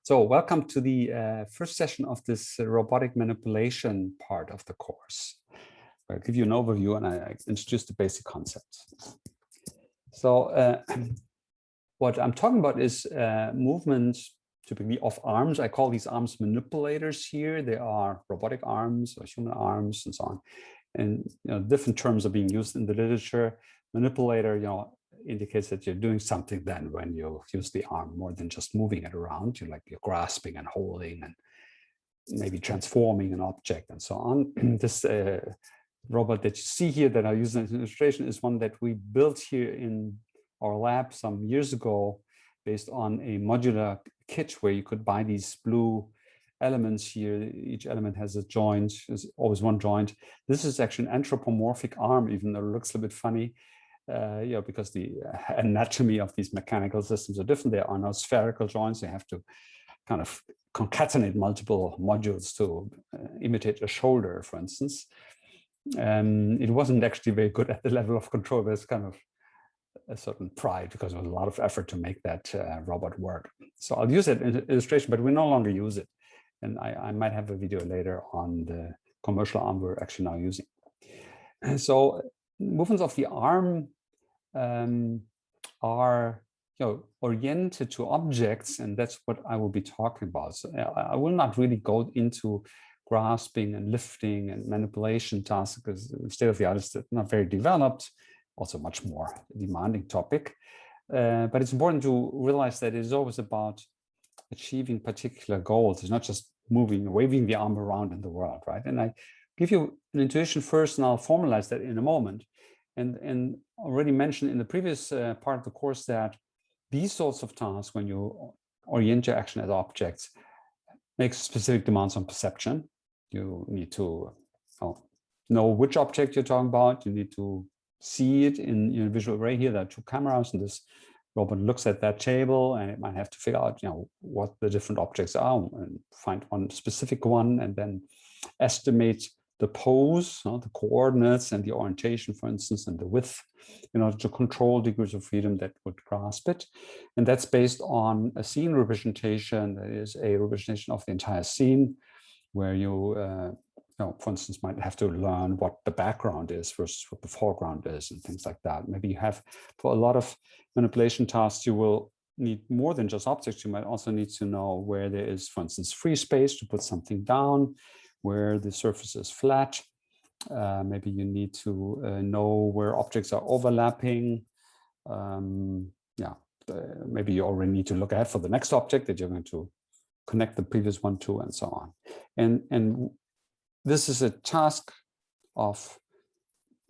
So welcome to the first session of this robotic manipulation part of the course. I'll give you an overview and I introduce the basic concepts. So what I'm talking about is movements typically of arms. I call these arms manipulators here. They are robotic arms or human arms and so on. And different terms are being used in the literature. Manipulator, indicates that you're doing something then when you use the arm more than just moving it around. You're grasping and holding and maybe transforming an object and so on. This robot that you see here that I use as an illustration is one that we built here in our lab some years ago based on a modular kit where you could buy these blue elements here. Each element has a joint, there's always one joint. This is actually an anthropomorphic arm, even though it looks a little bit funny. Because the anatomy of these mechanical systems are different. There are no spherical joints. You have to kind of concatenate multiple modules to imitate a shoulder, for instance. It wasn't actually very good at the level of control. There's kind of a certain pride because there was a lot of effort to make that robot work. So I'll use it in illustration, but we no longer use it. And I might have a video later on the commercial arm we're actually now using. And so movements of the arm are oriented to objects, and that's what I will be talking about. So I will not really go into grasping and lifting and manipulation tasks because the state of the art is not very developed, also much more demanding topic. But it's important to realize that it is always about achieving particular goals. It's not just waving the arm around in the world, right? And I give you an intuition first, and I'll formalize that in a moment. And already mentioned in the previous part of the course that these sorts of tasks, when you orient your action as objects, make specific demands on perception. You need to know which object you're talking about. You need to see it in your visual array. Here there are two cameras, and this robot looks at that table, and it might have to figure out what the different objects are and find one specific one, and then estimate the pose, the coordinates and the orientation, for instance, and the width, in order to control degrees of freedom that would grasp it. And that's based on a scene representation. That is a representation of the entire scene, where you, for instance, might have to learn what the background is versus what the foreground is and things like that. Maybe you have, for a lot of manipulation tasks, you will need more than just objects. You might also need to know where there is, for instance, free space to put something down, where the surface is flat. Maybe you need to know where objects are overlapping. Maybe you already need to look ahead for the next object that you're going to connect the previous one to, and so on. And this is a task of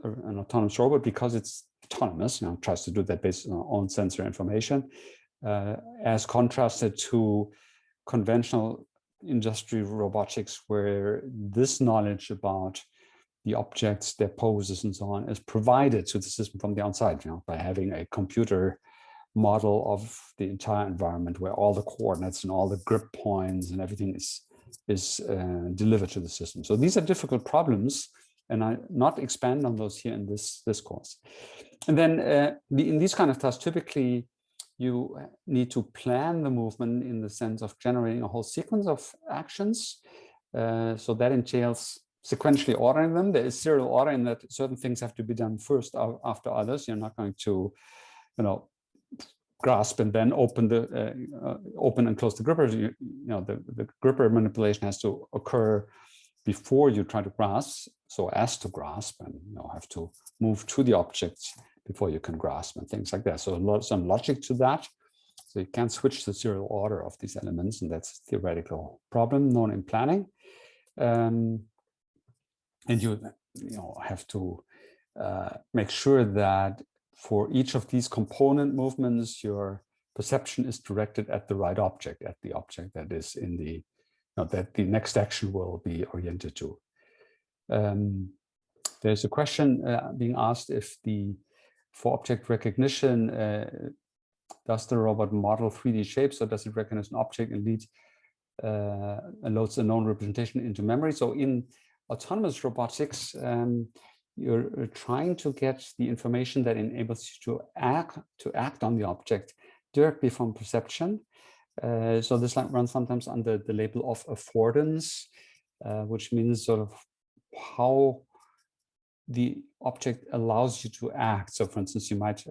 an autonomous robot because it's autonomous. Tries to do that based on its own sensor information, as contrasted to conventional industrial robotics, where this knowledge about the objects, their poses, and so on is provided to the system from the outside, by having a computer model of the entire environment where all the coordinates and all the grip points and everything is delivered to the system. So these are difficult problems, and I not expand on those here in this course. And then in these kind of tasks, typically you need to plan the movement in the sense of generating a whole sequence of actions. So that entails sequentially ordering them. There is serial order in that certain things have to be done first after others. You're not going to, grasp and then open and close the gripper. The gripper manipulation has to occur before you try to grasp, so as to grasp, and have to move to the objects before you can grasp and things like that. So some logic to that. So you can't switch the serial order of these elements, and that's a theoretical problem known in planning. And you have to make sure that for each of these component movements, your perception is directed at the right object, at the object that is in the that the next action will be oriented to. There's a question being asked if for object recognition, does the robot model 3D shapes, or does it recognize an object and loads a known representation into memory? So in autonomous robotics, you're trying to get the information that enables you to act on the object directly from perception. So this runs sometimes under the label of affordance, which means sort of how the object allows you to act. So for instance, you might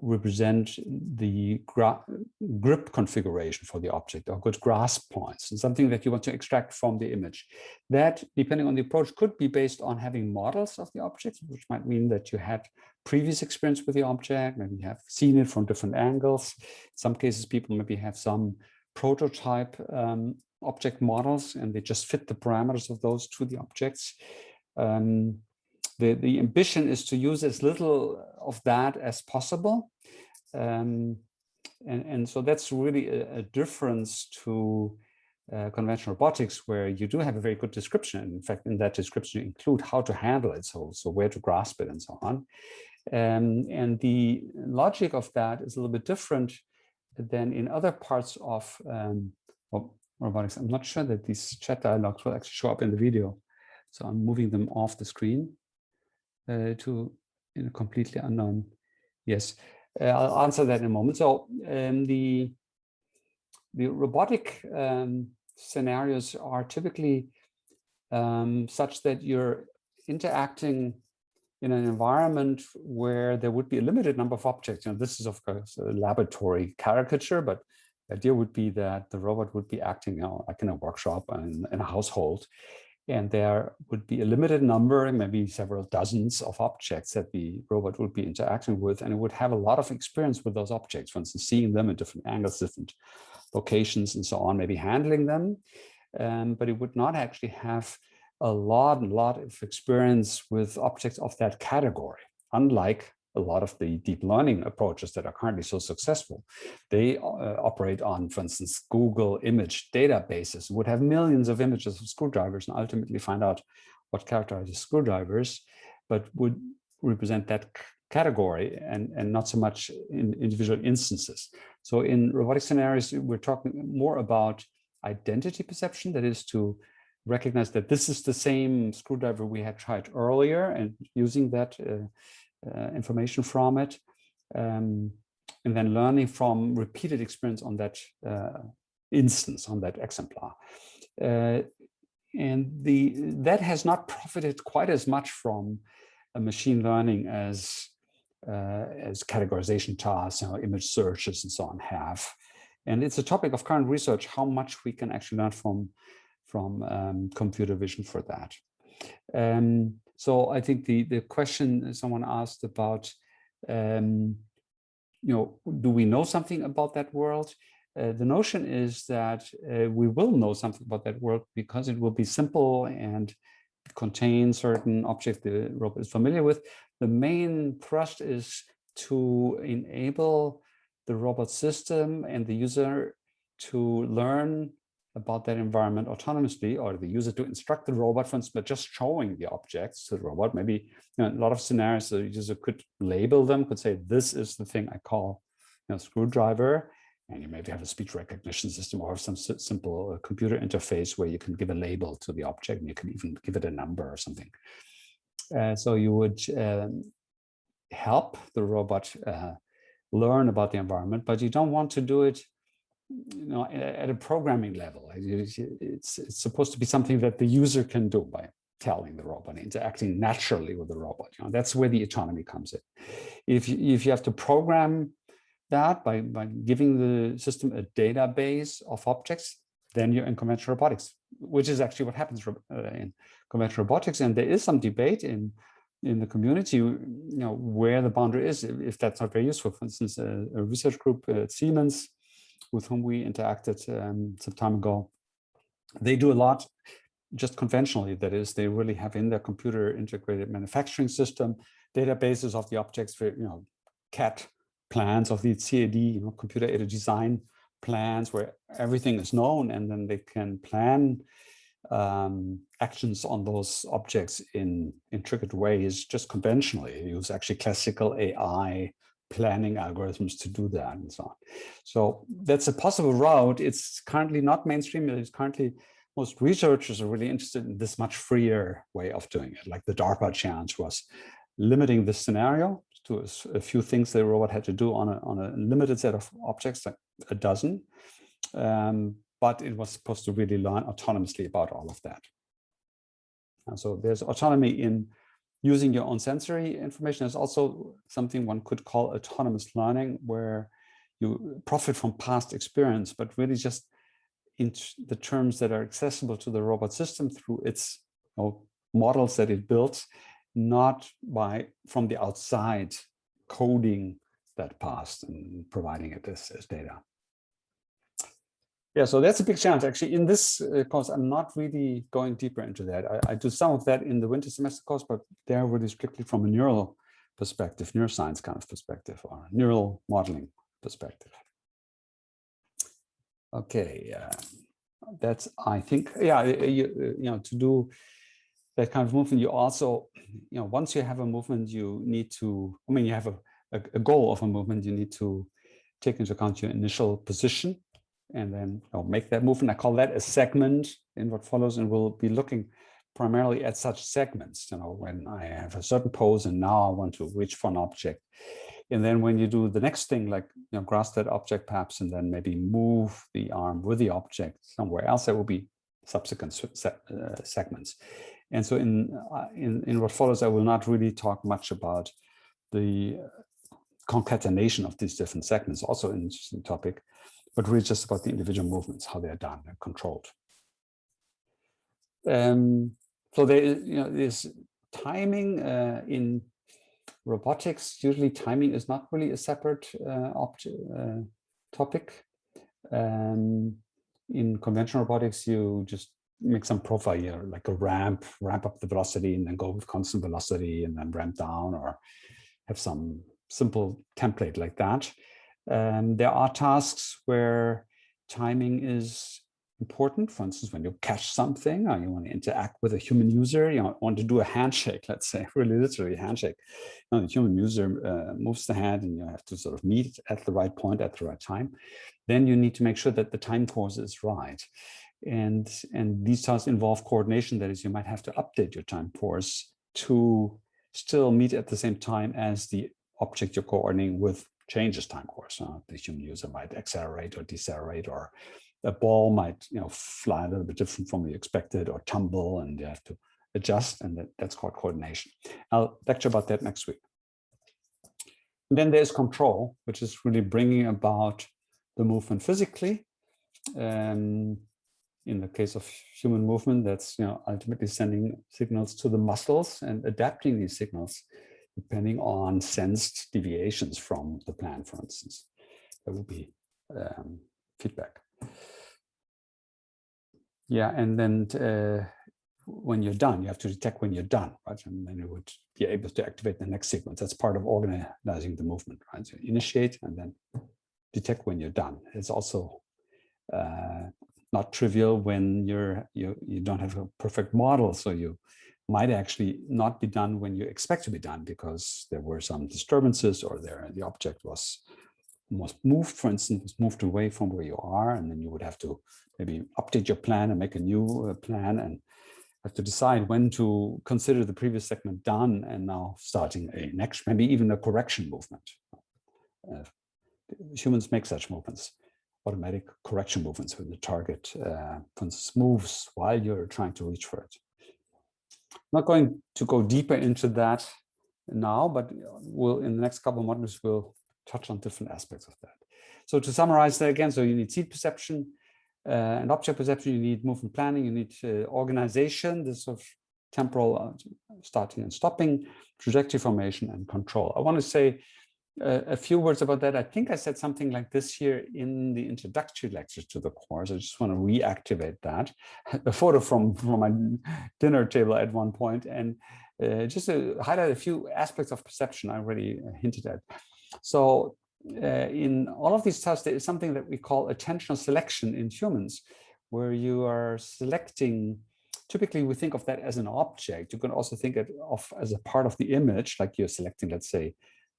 represent the grip configuration for the object or good grasp points and something that you want to extract from the image. That, depending on the approach, could be based on having models of the object, which might mean that you had previous experience with the object, maybe you have seen it from different angles. In some cases, people maybe have some prototype object models and they just fit the parameters of those to the objects. The ambition is to use as little of that as possible. And so that's really a difference to conventional robotics, where you do have a very good description. In fact, in that description, you include how to handle it, so where to grasp it and so on. And the logic of that is a little bit different than in other parts of robotics. I'm not sure that these chat dialogues will actually show up in the video. So I'm moving them off the screen to a completely unknown. Yes, I'll answer that in a moment. So the robotic scenarios are typically such that you're interacting in an environment where there would be a limited number of objects. This is, of course, a laboratory caricature, but the idea would be that the robot would be acting like in a workshop and in a household. And there would be a limited number, maybe several dozens of objects that the robot would be interacting with, and it would have a lot of experience with those objects, for instance, seeing them in different angles, different locations, and so on, maybe handling them. But it would not actually have a lot of experience with objects of that category, unlike a lot of the deep learning approaches that are currently so successful. They operate on, for instance, Google image databases, would have millions of images of screwdrivers and ultimately find out what characterizes screwdrivers, but would represent that category and not so much in individual instances. So in robotic scenarios, we're talking more about identity perception, that is to recognize that this is the same screwdriver we had tried earlier and using that information from it, and then learning from repeated experience on that instance, on that exemplar. And that has not profited quite as much from machine learning as categorization tasks, image searches and so on have. And it's a topic of current research, how much we can actually learn from computer vision for that. So I think the question someone asked about, do we know something about that world? The notion is that we will know something about that world because it will be simple and contain certain objects the robot is familiar with. The main thrust is to enable the robot system and the user to learn about that environment autonomously, or the user to instruct the robot, for instance, by just showing the objects to the robot. Maybe a lot of scenarios the user could label them, could say, this is the thing I call screwdriver. And you maybe have a speech recognition system or some simple computer interface where you can give a label to the object and you can even give it a number or something. So you would help the robot learn about the environment, but you don't want to do it at a programming level. It's supposed to be something that the user can do by telling the robot, interacting naturally with the robot. That's where the autonomy comes in. If you have to program that by giving the system a database of objects, then you're in conventional robotics, which is actually what happens in conventional robotics. And there is some debate in the community, where the boundary is, if that's not very useful. For instance, a research group at Siemens, with whom we interacted some time ago, they do a lot just conventionally. That is, they really have in their computer integrated manufacturing system databases of the objects for CAD plans of the CAD, computer aided design plans, where everything is known, and then they can plan actions on those objects in intricate ways, just conventionally. They use actually classical AI planning algorithms to do that and so on. So that's a possible route. It's currently not mainstream. It's currently, most researchers are really interested in this much freer way of doing it. Like the DARPA challenge was limiting this scenario to a few things the robot had to do on a limited set of objects, like a dozen. But it was supposed to really learn autonomously about all of that. And so there's autonomy in using your own sensory information. There's also something one could call autonomous learning, where you profit from past experience, but really just in the terms that are accessible to the robot system through its models that it built, not from the outside coding that past and providing it as data. Yeah, so that's a big challenge. Actually, in this course, I'm not really going deeper into that. I do some of that in the winter semester course, but they're really strictly from a neural perspective, neuroscience kind of perspective, or neural modeling perspective. Okay, that's, I think, yeah, you know, to do that kind of movement, you also, you know, once you have a movement, you need to, I mean, you have a goal of a movement, you need to take into account your initial position and then make that movement. I call that a segment in what follows, and we'll be looking primarily at such segments, you know, when I have a certain pose and now I want to reach for an object. And then when you do the next thing, like, you know, grasp that object perhaps, and then maybe move the arm with the object somewhere else, there will be subsequent segments. And so in what follows, I will not really talk much about the concatenation of these different segments, also an interesting topic, but really just about the individual movements, how they're done and controlled. So there is, you know, there's timing in robotics. Usually timing is not really a separate topic. In conventional robotics, you just make some profile here, like a ramp up the velocity and then go with constant velocity and then ramp down, or have some simple template like that. There are tasks where timing is important. For instance, when you catch something or you want to interact with a human user, you want to do a handshake, let's say, really literally a handshake. You know, the human user moves the hand and you have to sort of meet at the right point at the right time. Then you need to make sure that the time course is right. And these tasks involve coordination. That is, you might have to update your time course to still meet at the same time as the object you're coordinating with changes time course. The human user might accelerate or decelerate, or a ball might, you know, fly a little bit different from what you expected, or tumble, and you have to adjust, and that's called coordination. I'll lecture about that next week. And then there's control, which is really bringing about the movement physically. In the case of human movement, that's, you know, ultimately sending signals to the muscles and adapting these signals depending on sensed deviations from the plan, for instance. There will be feedback. Yeah, and then when you're done, you have to detect when you're done, right? And then you would be able to activate the next sequence. That's part of organizing the movement, right? So initiate and then detect when you're done. It's also not trivial when you don't have a perfect model, so you might actually not be done when you expect to be done because there were some disturbances, or the object was moved, for instance, moved away from where you are, and then you would have to maybe update your plan and make a new plan, and have to decide when to consider the previous segment done and now starting a next, maybe even a correction movement. Humans make such movements, automatic correction movements, when the target, for instance, moves while you're trying to reach for it. I'm not going to go deeper into that now, but in the next couple of modules, we'll touch on different aspects of that. So to summarize that again, so you need seat perception and object perception, you need movement planning, you need organization, this sort of temporal starting and stopping, trajectory formation, and control. I want to say a few words about that. I think I said something like this here in the introductory lecture to the course. I just want to reactivate that. A photo from my dinner table at one point, and just to highlight a few aspects of perception I already hinted at. So in all of these tasks, there is something that we call attentional selection in humans, where you are selecting. Typically, we think of that as an object. You can also think of as a part of the image, like you're selecting, let's say,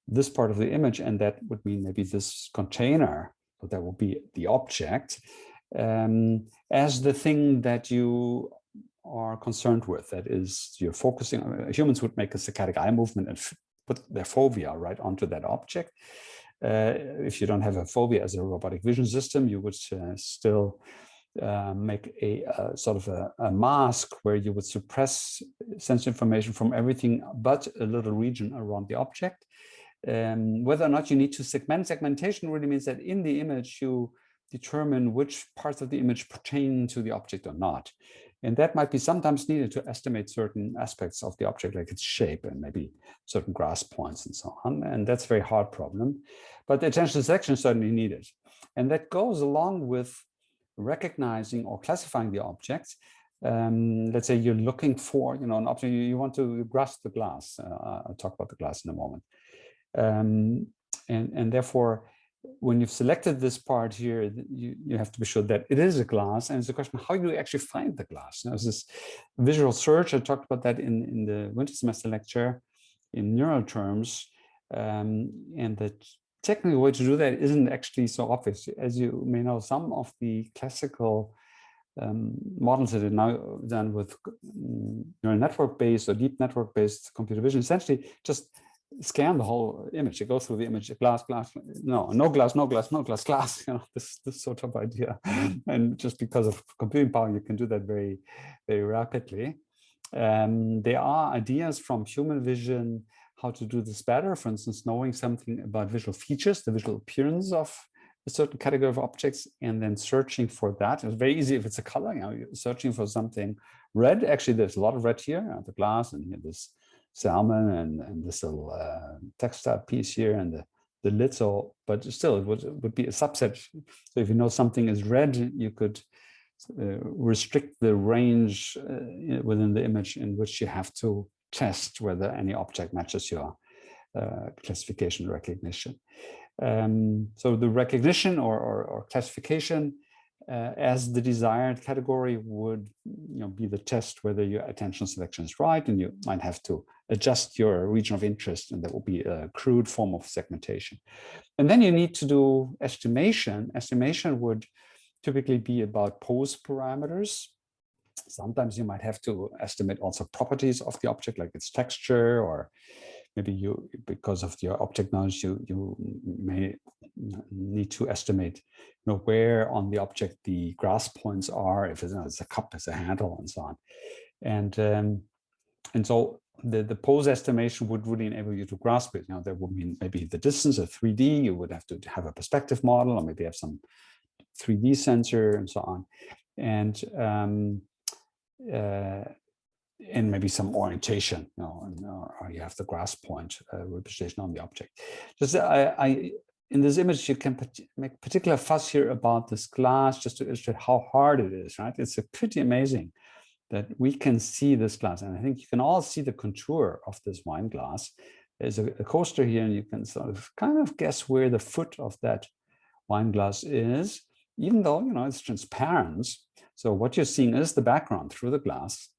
this part of the image, and that would mean maybe this container, so that will be the object, as the thing that you are concerned with. That is, you're focusing on. Humans would make a saccadic eye movement and put their fovea right onto that object. If you don't have a fovea as a robotic vision system, you would still make a sort of a mask where you would suppress sensory information from everything but a little region around the object. Whether or not you need to segmentation really means that in the image you determine which parts of the image pertain to the object or not. And that might be sometimes needed to estimate certain aspects of the object, like its shape and maybe certain grasp points and so on. And that's a very hard problem. But the attention selection is certainly needed. And that goes along with recognizing or classifying the objects. Let's say you're looking for, an object, you want to grasp the glass. I'll talk about the glass in a moment. And therefore, when you've selected this part here, you have to be sure that it is a glass. And it's a question, how do you actually find the glass? There's this visual search. I talked about that in the winter semester lecture in neural terms. And the technical way to do that isn't actually so obvious. As you may know, some of the classical models that are now done with neural network-based or deep network-based computer vision essentially just scan the whole image. It goes through the image, glass, no glass, glass, this sort of idea. And just because of computing power, you can do that very, very rapidly. There are ideas from human vision how to do this better. For instance, knowing something about visual features, the visual appearance of a certain category of objects, and then searching for that. It's very easy if it's a color, you're searching for something red. Actually, there's a lot of red here, the glass, and here this salmon and this little textile piece here and the lid. So, but still, it would be a subset. So if you know something is red, you could restrict the range within the image in which you have to test whether any object matches your classification recognition. So the recognition or classification as the desired category would be the test whether your attention selection is right, and you might have to adjust your region of interest, and that will be a crude form of segmentation. And then you need to do estimation. Estimation would typically be about pose parameters. Sometimes you might have to estimate also properties of the object, like its texture, or maybe you, because of your object knowledge, you may need to estimate where on the object the grasp points are, if it's a cup, it's a handle, and so on. And so the pose estimation would really enable you to grasp it. That would mean maybe the distance, a 3D, you would have to have a perspective model, or maybe have some 3D sensor and so on. And maybe some orientation, or you have the grasp point representation on the object. Just in this image, you can make particular fuss here about this glass, just to illustrate how hard it is, right? It's pretty amazing that we can see this glass, and I think you can all see the contour of this wine glass. There's a coaster here, and you can sort of kind of guess where the foot of that wine glass is, even though it's transparent. So what you're seeing is the background through the glass.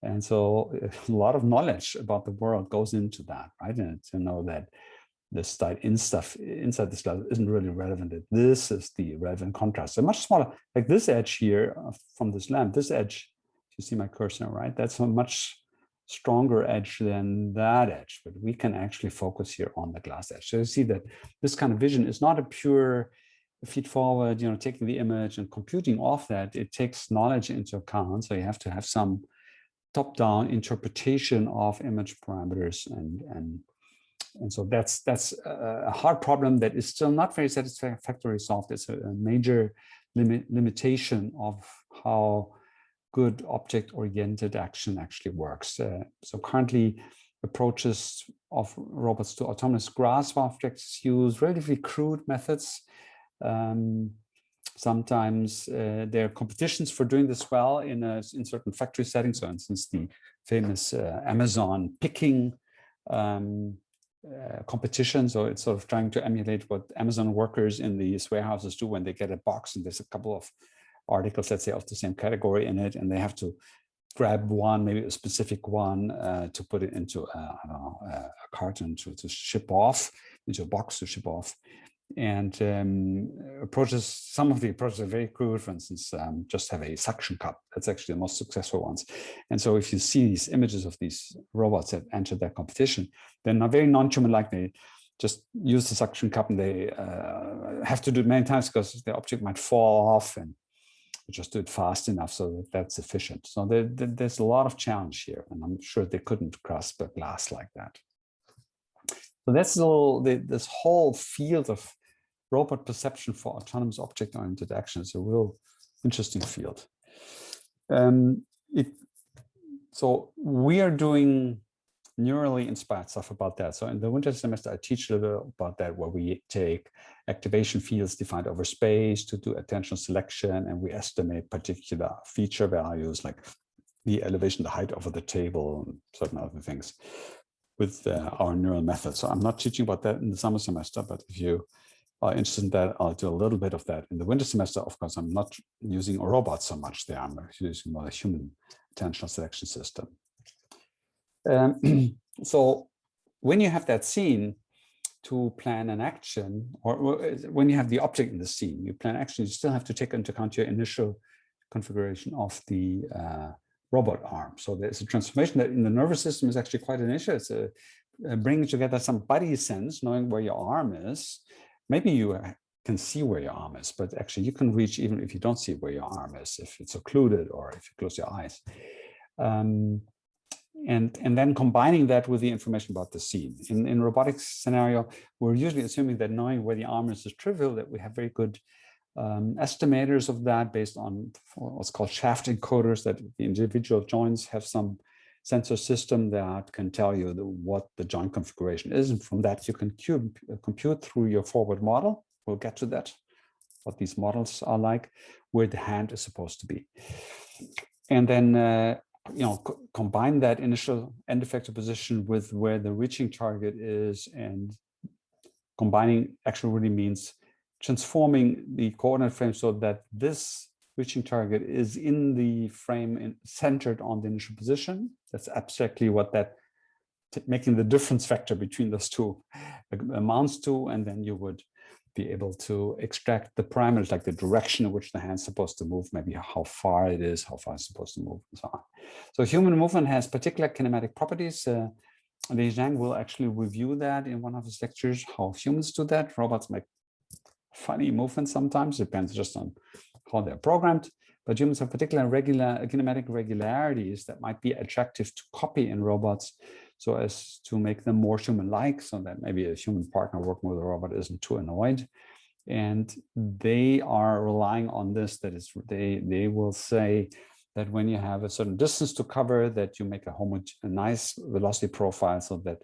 And so a lot of knowledge about the world goes into that, right? And to know that the stuff inside this glass isn't really relevant. That this is the relevant contrast. So much smaller, like this edge here from this lamp, this edge, you see my cursor, right? That's a much stronger edge than that edge, but we can actually focus here on the glass edge. So you see that this kind of vision is not a pure feed forward, taking the image and computing off that. It takes knowledge into account. So you have to have some top-down interpretation of image parameters, and so that's a hard problem that is still not very satisfactorily solved. It's a major limitation of how good object-oriented action actually works. So currently, approaches of robots to autonomous grasp objects use relatively crude methods. Sometimes there are competitions for doing this well in certain factory settings. For instance, the famous Amazon picking competition. So it's sort of trying to emulate what Amazon workers in these warehouses do when they get a box and there's a couple of articles, let's say, of the same category in it, and they have to grab one, maybe a specific one, to put it into a carton to ship off, into a box to ship off. And approaches, some of the approaches are very crude. For instance, just have a suction cup. That's actually the most successful ones. And so if you see these images of these robots that entered that competition, they're not very non-human like. They just use the suction cup, and they have to do it many times because the object might fall off, and just do it fast enough so that that's efficient. So there's a lot of challenge here, and I'm sure they couldn't grasp a glass like that. So that's this whole field of robot perception for autonomous object-oriented action. Is a real interesting field. So we are doing neurally inspired stuff about that. So in the winter semester, I teach a little bit about that, where we take activation fields defined over space to do attention selection, and we estimate particular feature values like the elevation, the height over the table, and certain other things with our neural methods. So I'm not teaching about that in the summer semester, but if you are interested in that, I'll do a little bit of that. In the winter semester, of course, I'm not using robots so much there. I'm using more a human attentional selection system. So when you have that scene to plan an action, or when you have the object in the scene, you plan action, you still have to take into account your initial configuration of the robot arm. So there's a transformation that in the nervous system is actually quite an issue. It's bringing together some body sense, knowing where your arm is. Maybe you can see where your arm is, but actually you can reach even if you don't see where your arm is, if it's occluded or if you close your eyes. And then combining that with the information about the scene. In robotics scenario, we're usually assuming that knowing where the arm is trivial, that we have very good estimators of that based on what's called shaft encoders, that the individual joints have some sensor system that can tell you what the joint configuration is. And from that, you can compute through your forward model. We'll get to that, what these models are like, where the hand is supposed to be. And then combine that initial end effector position with where the reaching target is, and combining actually really means transforming the coordinate frame so that this reaching target is in the frame centered on the initial position. That's abstractly what that making the difference factor between those two amounts to, and then you would be able to extract the parameters like the direction in which the hand's supposed to move, maybe how far it is, how far it's supposed to move, and so on. So human movement has particular kinematic properties. Li Zhang will actually review that in one of his lectures, how humans do that. Robots make funny movements sometimes, depends just on how they're programmed. But humans have particular kinematic regularities that might be attractive to copy in robots, so as to make them more human-like, so that maybe a human partner working with a robot isn't too annoyed. And they are relying on this. That is, they will say that when you have a certain distance to cover, that you make a nice velocity profile, so that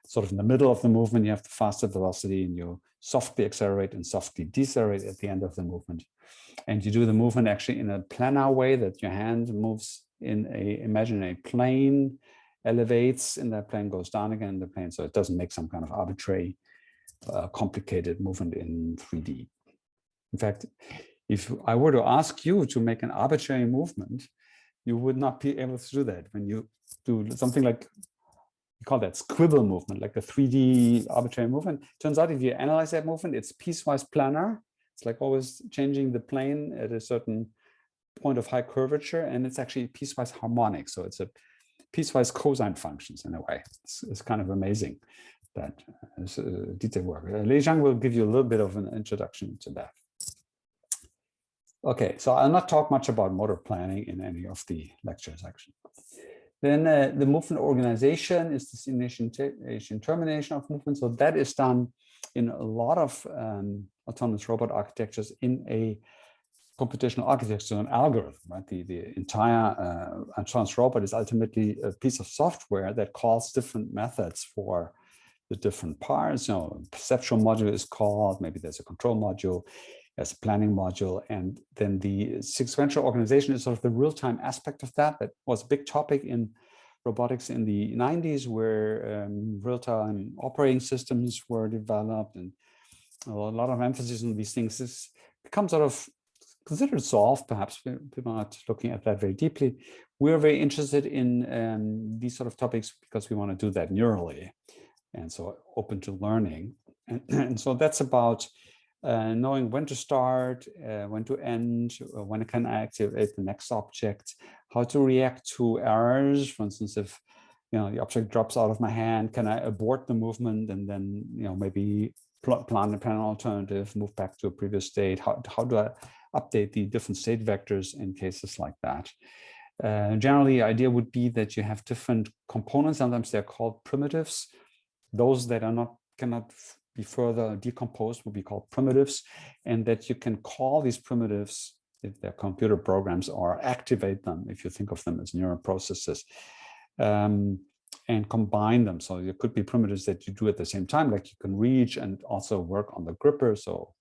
sort of in the middle of the movement, you have the faster velocity, and you softly accelerate and softly decelerate at the end of the movement. And you do the movement actually in a planar way, that your hand moves in a imaginary plane, elevates in that plane, goes down again in the plane. So it doesn't make some kind of arbitrary, complicated movement in 3D. In fact, if I were to ask you to make an arbitrary movement, you would not be able to do that. When you do something like, we call that squibble movement, like a 3D arbitrary movement. Turns out if you analyze that movement, it's piecewise planar. It's like always changing the plane at a certain point of high curvature, and it's actually piecewise harmonic. So it's a piecewise cosine functions in a way. It's kind of amazing that detail work. Li Zhang will give you a little bit of an introduction to that. Okay, so I'll not talk much about motor planning in any of the lectures, actually. Then the movement organization is this initiation termination of movement. So that is done in a lot of autonomous robot architectures in a computational architecture, an algorithm, right? The entire autonomous robot is ultimately a piece of software that calls different methods for the different parts. You know, perceptual module is called, maybe there's a control module, there's a planning module, and then the sequential organization is sort of the real-time aspect of that. That was a big topic in robotics in the 90s, where real-time operating systems were developed, and a lot of emphasis on these things. This becomes sort of considered solved, perhaps. People are not looking at that very deeply. We're very interested in these sort of topics because we want to do that neurally, and so open to learning. And so that's about knowing when to start, when to end, when can I activate the next object, how to react to errors. For instance, if the object drops out of my hand, can I abort the movement and then maybe plan an alternative, move back to a previous state? How do I update the different state vectors in cases like that? Generally, the idea would be that you have different components. Sometimes they're called primitives. Those that cannot be further decomposed will be called primitives, and that you can call these primitives if they're computer programs, or activate them if you think of them as neural processes, and combine them. So there could be primitives that you do at the same time, like you can reach and also work on the gripper. So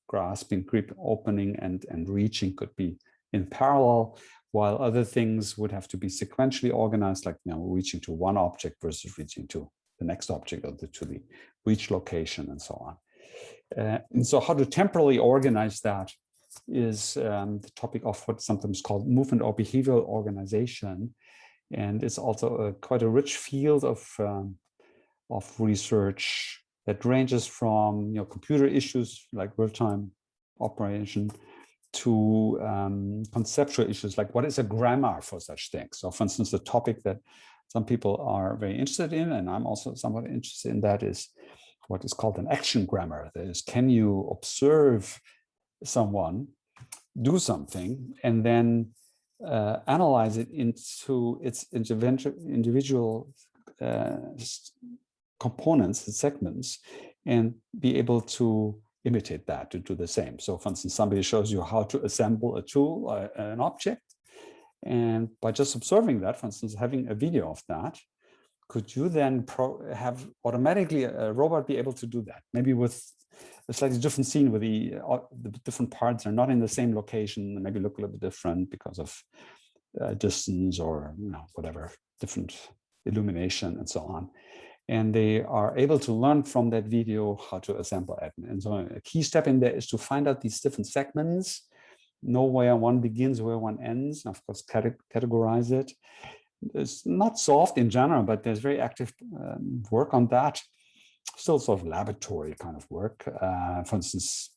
grasping, grip, opening, and reaching could be in parallel, while other things would have to be sequentially organized, like reaching to one object versus reaching to the next object, or to the reach location, and so on. And so how to temporally organize that is the topic of what's sometimes called movement or behavioral organization. And it's also quite a rich field of research that ranges from computer issues like real-time operation to conceptual issues like what is a grammar for such things. So for instance, the topic that some people are very interested in, and I'm also somewhat interested in, that is what is called an action grammar. That is, can you observe someone do something and then analyze it into its individual components and segments, and be able to imitate that, to do the same. So for instance, somebody shows you how to assemble a tool, an object, and by just observing that, for instance, having a video of that, could you then have automatically a robot be able to do that? Maybe with a slightly different scene where the different parts are not in the same location, maybe look a little bit different because of distance or whatever, different illumination and so on. And they are able to learn from that video how to assemble it. And so a key step in there is to find out these different segments, know where one begins, where one ends, and of course, categorize it. It's not solved in general, but there's very active work on that. Still sort of laboratory kind of work. For instance,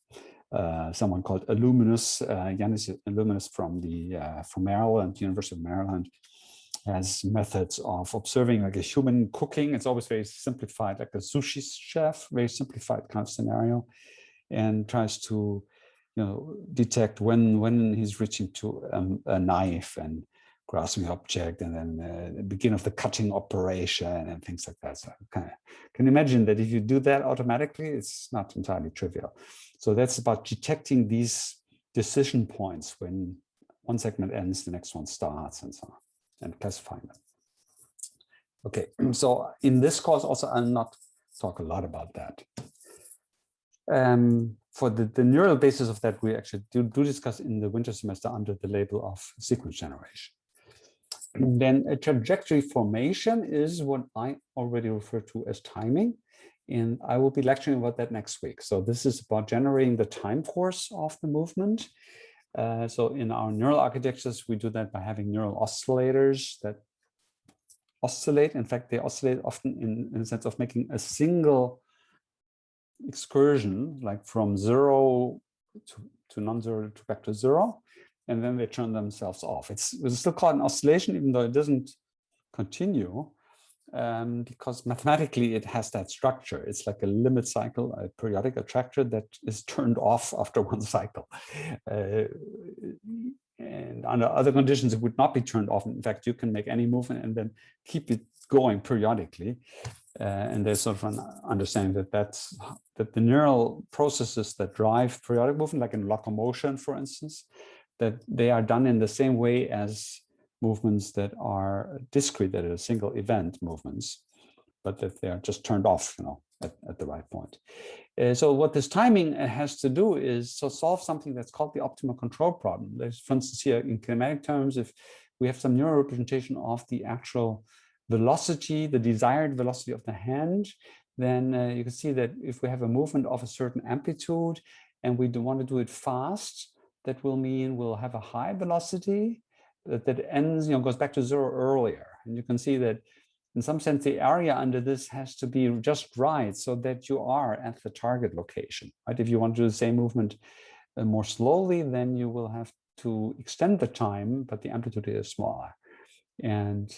someone called Illuminous, Yanis Illuminous from Maryland, University of Maryland, has methods of observing like a human cooking. It's always very simplified, like a sushi chef, very simplified kind of scenario, and tries to detect when he's reaching to a knife and grasping object, and then the begin of the cutting operation and things like that. So I can imagine that if you do that automatically, it's not entirely trivial. So that's about detecting these decision points when one segment ends, the next one starts, and so on, and classifying them. Okay, so in this course also, I'll not talk a lot about that. For the neural basis of that, we actually do discuss in the winter semester under the label of sequence generation. Then a trajectory formation is what I already referred to as timing, and I will be lecturing about that next week. So this is about generating the time course of the movement. So in our neural architectures, we do that by having neural oscillators that oscillate. In fact, they oscillate often in the sense of making a single excursion, like from 0 to non-zero to back to 0. And then they turn themselves off. It's still called an oscillation, even though it doesn't continue, because mathematically it has that structure. It's like a limit cycle, a periodic attractor that is turned off after one cycle. And under other conditions, it would not be turned off. In fact, you can make any movement and then keep it going periodically. And there's sort of an understanding that the neural processes that drive periodic movement, like in locomotion, for instance, that they are done in the same way as movements that are discrete, that are single event movements, but that they are just turned off, at the right point. So what this timing has to do is to solve something that's called the optimal control problem. There's, for instance, here in kinematic terms, if we have some neural representation of the actual velocity, the desired velocity of the hand, then you can see that if we have a movement of a certain amplitude and we want to do it fast, that will mean we'll have a high velocity that ends, goes back to 0 earlier. And you can see that in some sense, the area under this has to be just right so that you are at the target location, right? If you want to do the same movement more slowly, then you will have to extend the time, but the amplitude is smaller. And,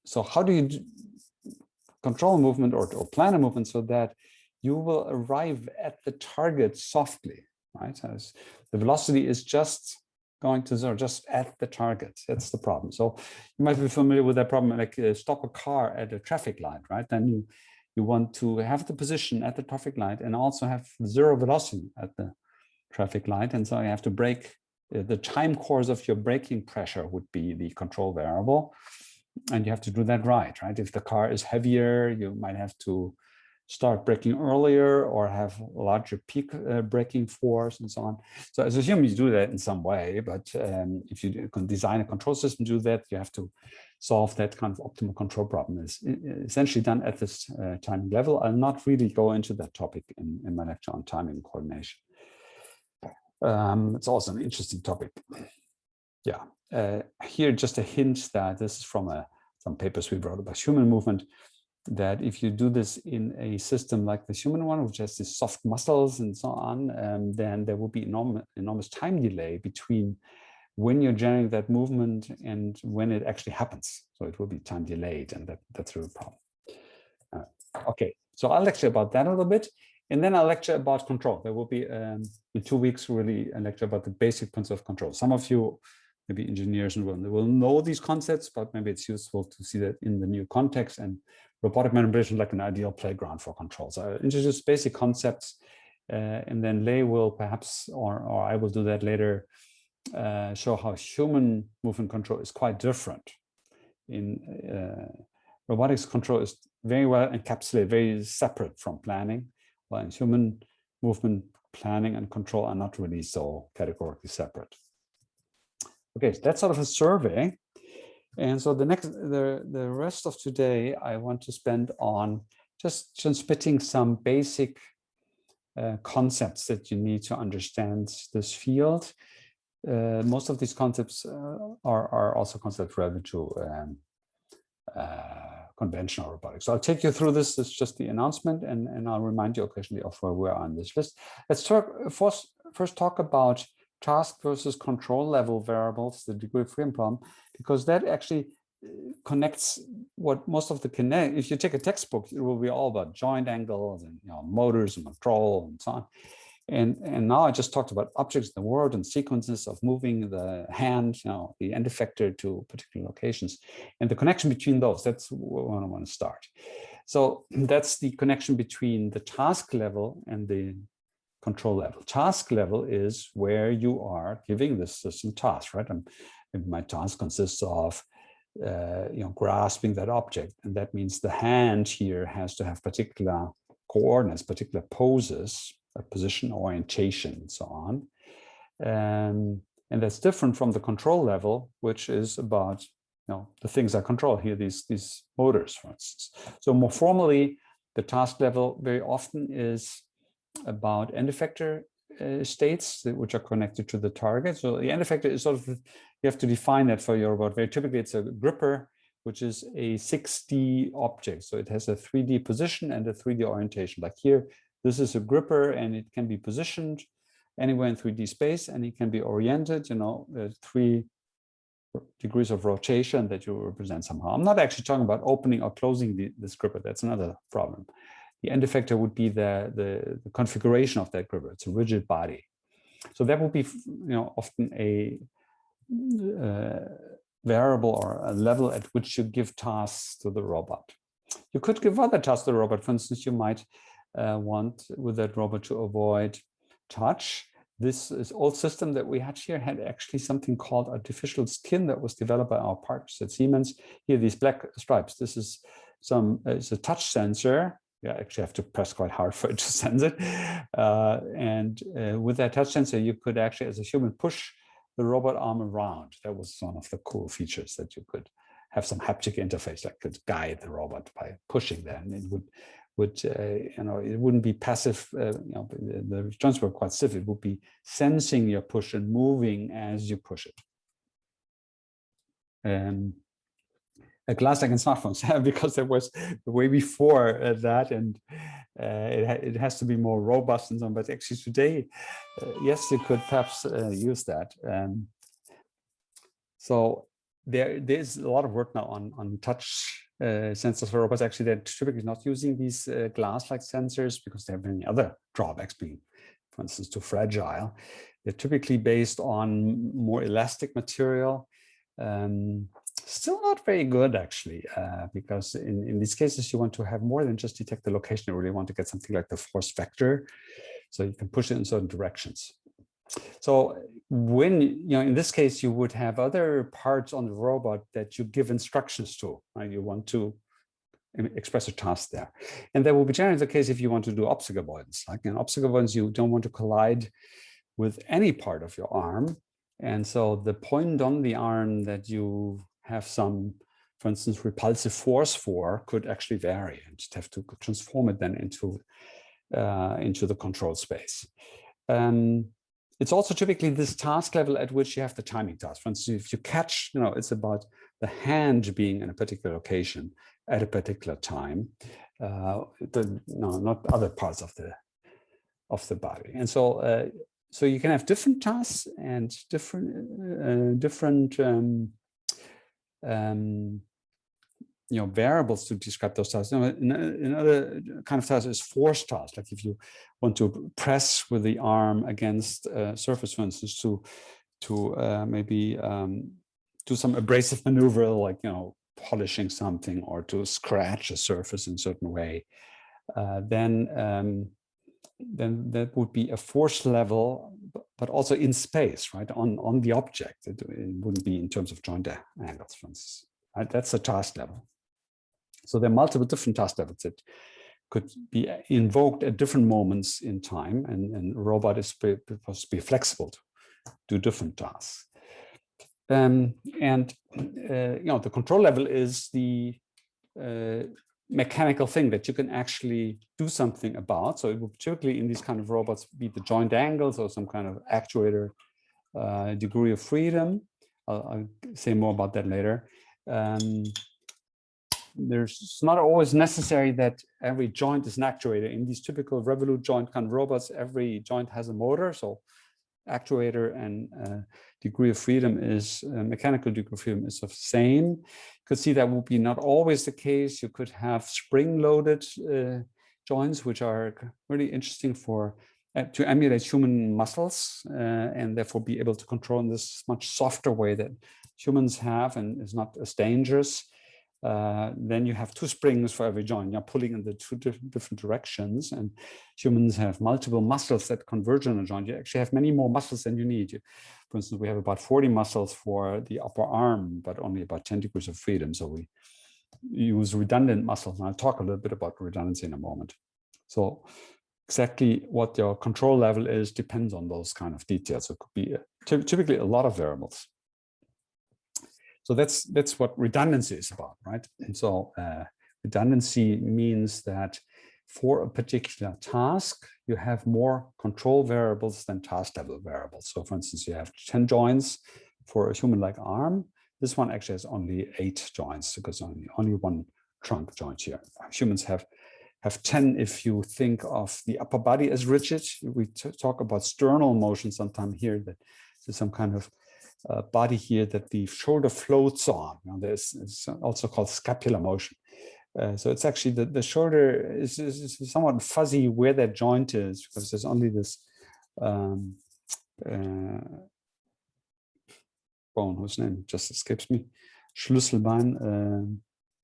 so how do you control movement or plan a movement so that you will arrive at the target softly, right? As the velocity is just going to zero, just at the target. That's the problem. So you might be familiar with that problem, like stop a car at a traffic light, right? Then you want to have the position at the traffic light and also have zero velocity at the traffic light. And so you have to brake. The time course of your braking pressure would be the control variable. And you have to do that right? If the car is heavier, you might have to start braking earlier or have larger peak braking force and so on. So as a human, you do that in some way, but if you can design a control system to do that, you have to solve that kind of optimal control problem. Is essentially done at this timing level. I'll not really go into that topic in my lecture on timing and coordination. It's also an interesting topic. Yeah, here just a hint that this is from some papers we wrote about human movement, that if you do this in a system like the human one, which has these soft muscles and so on, then there will be enormous time delay between when you're generating that movement and when it actually happens. So it will be time delayed, and that's a real problem. Okay, so I'll lecture about that a little bit, and then I'll lecture about control. There will be, in 2 weeks, really a lecture about the basic principles of control. Some of you, maybe engineers, will know these concepts, but maybe it's useful to see that in the new context, and robotic manipulation is like an ideal playground for control. So I'll introduce basic concepts, and then Lei will perhaps, or I will do that later, show how human movement control is quite different. In robotics, control is very well encapsulated, very separate from planning, while in human movement, planning and control are not really so categorically separate. Okay, so that's sort of a survey. And so the rest of today, I want to spend on just transmitting some basic concepts that you need to understand this field. Most of these concepts are also concepts relevant to conventional robotics. So I'll take you through this. This is just the announcement, and I'll remind you occasionally of where we are on this list. Let's first talk about task versus control level variables, the degree of freedom problem, because that actually connects what most of the kinetic. If you take a textbook, it will be all about joint angles and motors and control and so on. And now I just talked about objects in the world and sequences of moving the hand, the end effector to particular locations, and the connection between those. That's where I want to start. So that's the connection between the task level and the control level. Task level is where you are giving the system tasks, right? And my task consists of grasping that object, and that means the hand here has to have particular coordinates, particular poses, a position, orientation, and so on. And that's different from the control level, which is about the things I control here, these motors, for instance. So more formally, the task level very often is about end effector states which are connected to the target. So the end effector is sort of, you have to define that for your robot. Very typically, it's a gripper, which is a 6D object. So it has a 3D position and a 3D orientation. Like here, this is a gripper, and it can be positioned anywhere in 3D space, and it can be oriented, 3 degrees of rotation that you represent somehow. I'm not actually talking about opening or closing this gripper. That's another problem. The end effector would be the configuration of that gripper. It's a rigid body. So that would be, often a variable or a level at which you give tasks to the robot. You could give other tasks to the robot. For instance, you might want with that robot to avoid touch. This old system that we had here had actually something called artificial skin that was developed by our partners at Siemens. Here, these black stripes. This is it's a touch sensor. You actually have to press quite hard for it to sense it. And with that touch sensor, you could actually, as a human, push the robot arm around. That was one of the cool features, that you could have some haptic interface that could guide the robot by pushing that. And it it wouldn't be passive. The joints were quite stiff. It would be sensing your push and moving as you push it. glass-like in smartphones, because there was way before that, and it has to be more robust and so on. But actually today, yes, you could perhaps use that. So there's a lot of work now on touch sensors for robots. Actually, they're typically not using these glass-like sensors because they have many other drawbacks, being, for instance, too fragile. They're typically based on more elastic material. Still not very good, actually, because in these cases, you want to have more than just detect the location. You really want to get something like the force vector, so you can push it in certain directions. So when, in this case, you would have other parts on the robot that you give instructions to, right? You want to express a task there. And that will be generally the case if you want to do obstacle avoidance. Like in obstacle avoidance, you don't want to collide with any part of your arm. And so the point on the arm that you have some, for instance, repulsive force for could actually vary, and just have to transform it then into the control space. It's also typically this task level at which you have the timing task. For instance, if you catch, it's about the hand being in a particular location at a particular time, not other parts of the body. And so, so you can have different tasks and different variables to describe those tasks. Another kind of task is force task. Like if you want to press with the arm against a surface, for instance, to maybe do some abrasive maneuver, like polishing something, or to scratch a surface in a certain way, then that would be a force level, but also in space, right, on the object. It wouldn't be in terms of joint angles, for instance. Right? That's a task level. So there are multiple different task levels that could be invoked at different moments in time, and a robot is supposed to be flexible to do different tasks. The control level is the mechanical thing that you can actually do something about. So it would typically in these kind of robots be the joint angles or some kind of actuator degree of freedom. I'll say more about that later. It's not always necessary that every joint is an actuator. In these typical Revolut joint kind of robots, every joint has a motor. So actuator and degree of freedom is, mechanical degree of freedom is the same. You could see that would be not always the case. You could have spring-loaded joints, which are really interesting to emulate human muscles, and therefore be able to control in this much softer way that humans have, and is not as dangerous. Then you have two springs for every joint. You're pulling in the two different directions, and humans have multiple muscles that converge on a joint. You actually have many more muscles than you need. For instance, we have about 40 muscles for the upper arm, but only about 10 degrees of freedom. So we use redundant muscles, and I'll talk a little bit about redundancy in a moment. So exactly what your control level is depends on those kind of details. So it could be typically a lot of variables. So that's what redundancy is about, right? And so redundancy means that for a particular task, you have more control variables than task level variables. So for instance, you have 10 joints for a human-like arm. This one actually has only 8 joints because only one trunk joint here. Humans have 10 if you think of the upper body as rigid. We talk about sternal motion sometime here, that there's some kind of body here that the shoulder floats on. It's also called scapular motion. So it's actually the shoulder is somewhat fuzzy where that joint is, because there's only this bone whose name just escapes me. Schlüsselbein,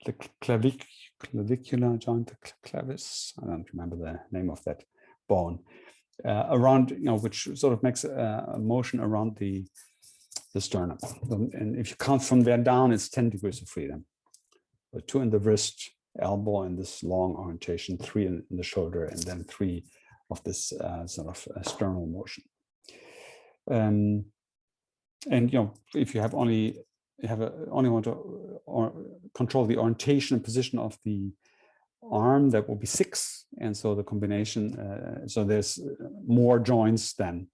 the clavicular joint, the clavis. I don't remember the name of that bone. Around, which sort of makes a motion around the sternum. And if you count from there down, it's 10 degrees of freedom. 2 in the wrist, elbow in this long orientation, 3 in the shoulder, and then 3 of this sort of sternal motion. And if you have only want to control the orientation and position of the arm, that will be 6. And so the combination, so there's more joints than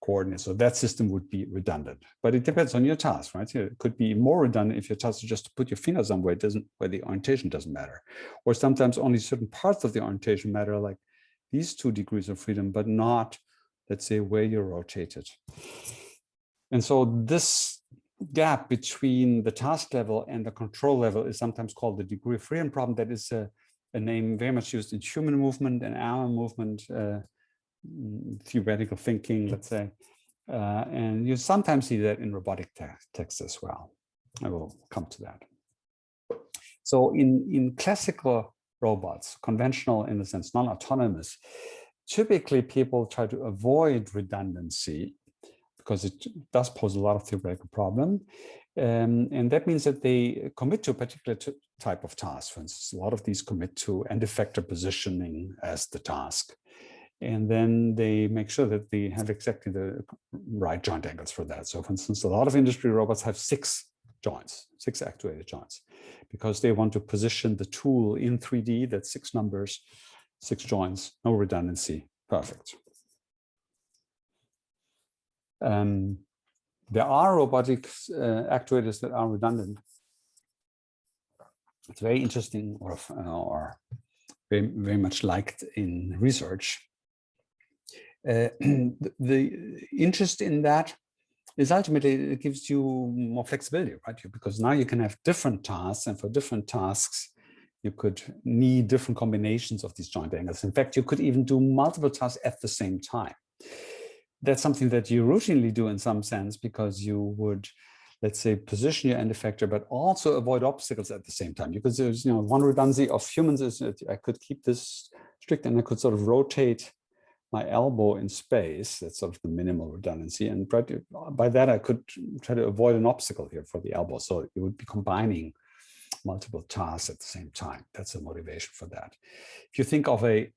coordinates. So that system would be redundant, but it depends on your task, right? It could be more redundant if your task is just to put your finger somewhere where the orientation doesn't matter, or sometimes only certain parts of the orientation matter, like these 2 degrees of freedom, but not, let's say, where you're rotated. And so this gap between the task level and the control level is sometimes called the degree of freedom problem. That is a name very much used in human movement and animal movement, theoretical thinking, let's say. And you sometimes see that in robotic text as well. I will come to that. So in classical robots, conventional in the sense, non-autonomous, typically people try to avoid redundancy because it does pose a lot of theoretical problem. And that means that they commit to a particular type of task. For instance, a lot of these commit to end effector positioning as the task. And then they make sure that they have exactly the right joint angles for that. So for instance, a lot of industry robots have 6 joints, 6 actuated joints, because they want to position the tool in 3D. That's 6 numbers, 6 joints, no redundancy, perfect. There are robotic actuators that are redundant. It's very interesting, or very, very much liked in research. The interest in that is ultimately it gives you more flexibility, right? Because now you can have different tasks, and for different tasks, you could need different combinations of these joint angles. In fact, you could even do multiple tasks at the same time. That's something that you routinely do in some sense, because you would, let's say, position your end effector, but also avoid obstacles at the same time. Because there's, one redundancy of humans is that I could keep this strict and I could sort of rotate my elbow in space. That's sort of the minimal redundancy. And by that, I could try to avoid an obstacle here for the elbow. So you would be combining multiple tasks at the same time. That's the motivation for that. If you think of a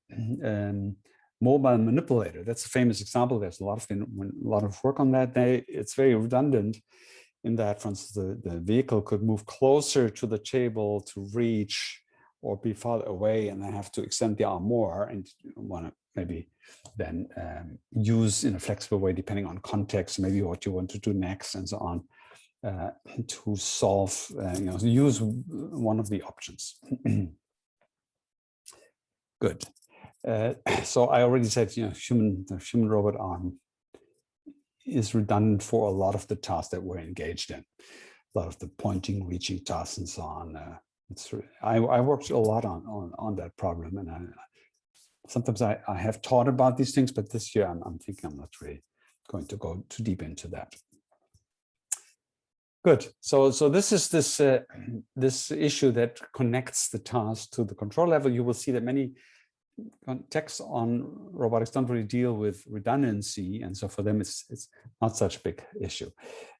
mobile manipulator, that's a famous example. There's a lot of work on that. It's very redundant in that, for instance, the vehicle could move closer to the table to reach, or be farther away, and I have to extend the arm more, and want to maybe then use in a flexible way, depending on context, maybe what you want to do next, and so on, to solve, use one of the options. Good. So I already said, the human robot arm is redundant for a lot of the tasks that we're engaged in, a lot of the pointing, reaching tasks, and so on. I worked a lot on that problem, and sometimes I have taught about these things, but this year I'm thinking I'm not really going to go too deep into that. Good. So this is this issue that connects the task to the control level. You will see that many texts on robotics don't really deal with redundancy, and so for them it's not such a big issue.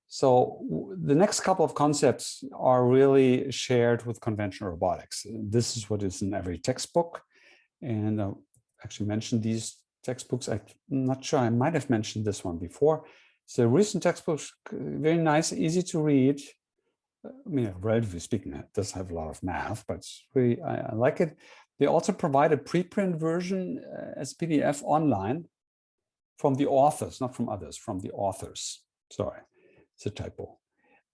So the next couple of concepts are really shared with conventional robotics. This is what is in every textbook, and I actually mentioned these textbooks. I'm not sure, I might have mentioned this one before. So recent textbooks, very nice, easy to read. I mean, relatively speaking, it does have a lot of math, but it's really, I like it. They also provide a preprint version as PDF online from the authors, not from others, from the authors. Sorry, it's a typo.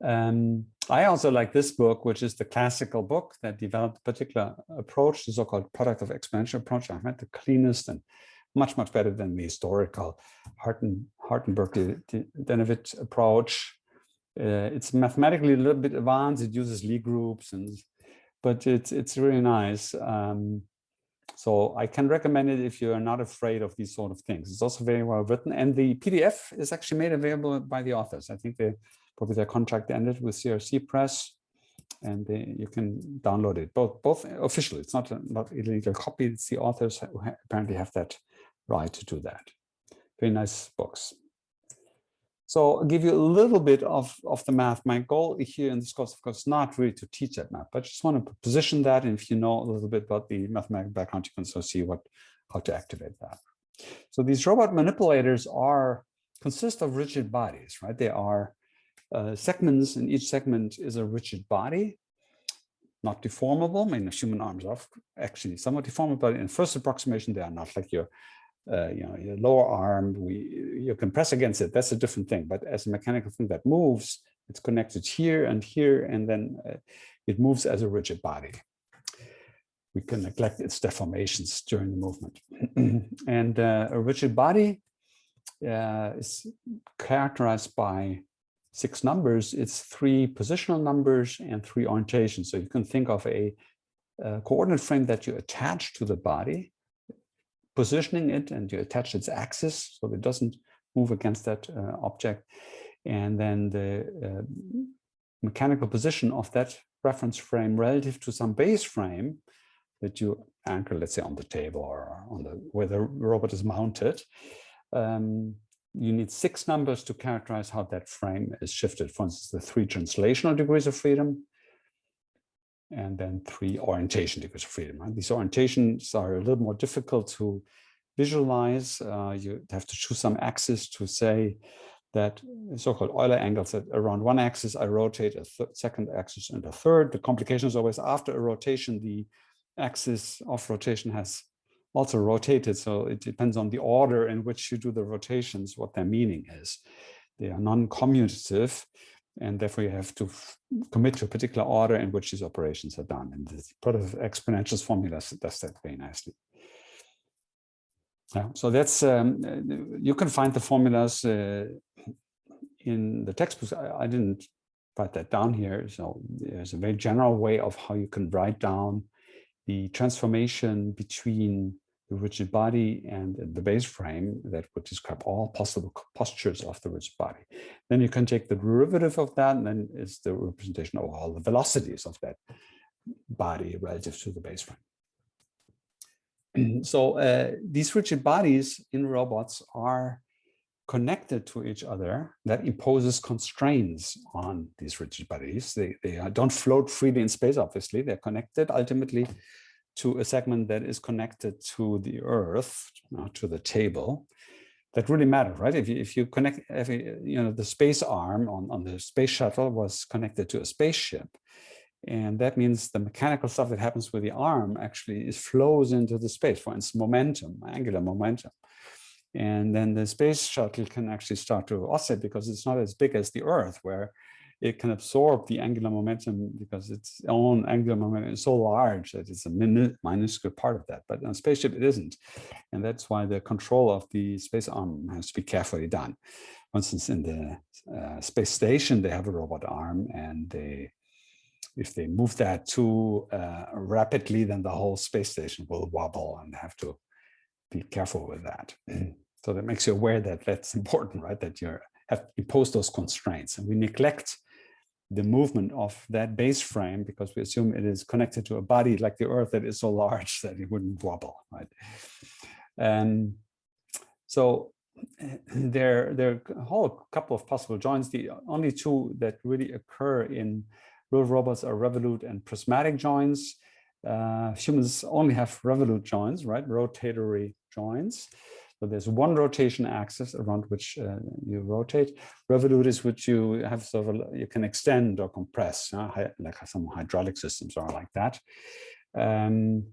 I also like this book, which is the classical book that developed a particular approach, the so-called product of exponential approach. I find the cleanest and much, much better than the historical Hartenberg-Denevitt approach. It's mathematically a little bit advanced. It uses Lie groups, but it's really nice. So I can recommend it if you're not afraid of these sort of things. It's also very well written, and the PDF is actually made available by the authors. I think probably their contract ended with CRC Press, and you can download it both officially. It's not illegal copy. It's the authors who apparently have that right to do that. Very nice books. So I'll give you a little bit of the math. My goal here in this course, of course, not really to teach that math, but I just want to position that. And if you know a little bit about the mathematical background, you can also see how to activate that. So these robot manipulators consist of rigid bodies, right? They are segments, and each segment is a rigid body, not deformable. I mean, the human arms are actually somewhat deformable, but in first approximation, they are not, like your your lower arm, you can press against it. That's a different thing. But as a mechanical thing that moves, it's connected here, and then it moves as a rigid body. We can neglect its deformations during the movement. And a rigid body is characterized by 6 numbers. It's 3 positional numbers and 3 orientations. So you can think of a coordinate frame that you attach to the body, positioning it, and you attach its axis so it doesn't move against that object. And then the mechanical position of that reference frame relative to some base frame that you anchor, let's say, on the table or on where the robot is mounted. You need 6 numbers to characterize how that frame is shifted. For instance, the 3 translational degrees of freedom, and then 3 orientation degrees of freedom. Right? These orientations are a little more difficult to visualize. You have to choose some axis to say that so-called Euler angles, that around one axis I rotate a second axis and a third. The complication is always after a rotation, the axis of rotation has also rotated. So it depends on the order in which you do the rotations, what their meaning is. They are non-commutative, and therefore you have to commit to a particular order in which these operations are done. And the product of exponentials formula does that very nicely. Yeah, so that's, you can find the formulas in the textbooks. I didn't write that down here. So there's a very general way of how you can write down the transformation between the rigid body and the base frame that would describe all possible postures of the rigid body. Then you can take the derivative of that, and then it's the representation of all the velocities of that body relative to the base frame. So these rigid bodies in robots are connected to each other. That imposes constraints on these rigid bodies. They don't float freely in space, obviously. They're connected ultimately to a segment that is connected to the Earth, to the table. That really matters, right? If you connect, the space arm on the space shuttle was connected to a spaceship. And that means the mechanical stuff that happens with the arm actually flows into the space, for instance, momentum, angular momentum. And then the space shuttle can actually start to oscillate because it's not as big as the Earth, where it can absorb the angular momentum because its own angular momentum is so large that it's a minuscule part of that. But on a spaceship, it isn't. And that's why the control of the space arm has to be carefully done. For instance, in the space station, they have a robot arm, and if they move that too rapidly, then the whole space station will wobble, and have to be careful with that. So that makes you aware that that's important, right? That you have imposed those constraints, and we neglect the movement of that base frame because we assume it is connected to a body like the Earth that is so large that it wouldn't wobble, right? And so there are a whole couple of possible joints. The only 2 that really occur in real robots are revolute and prismatic joints. Humans only have revolute joints, right? Rotatory joints. So there's one rotation axis around which you rotate. Revolute is which you have sort of, you can extend or compress, like some hydraulic systems are like that. And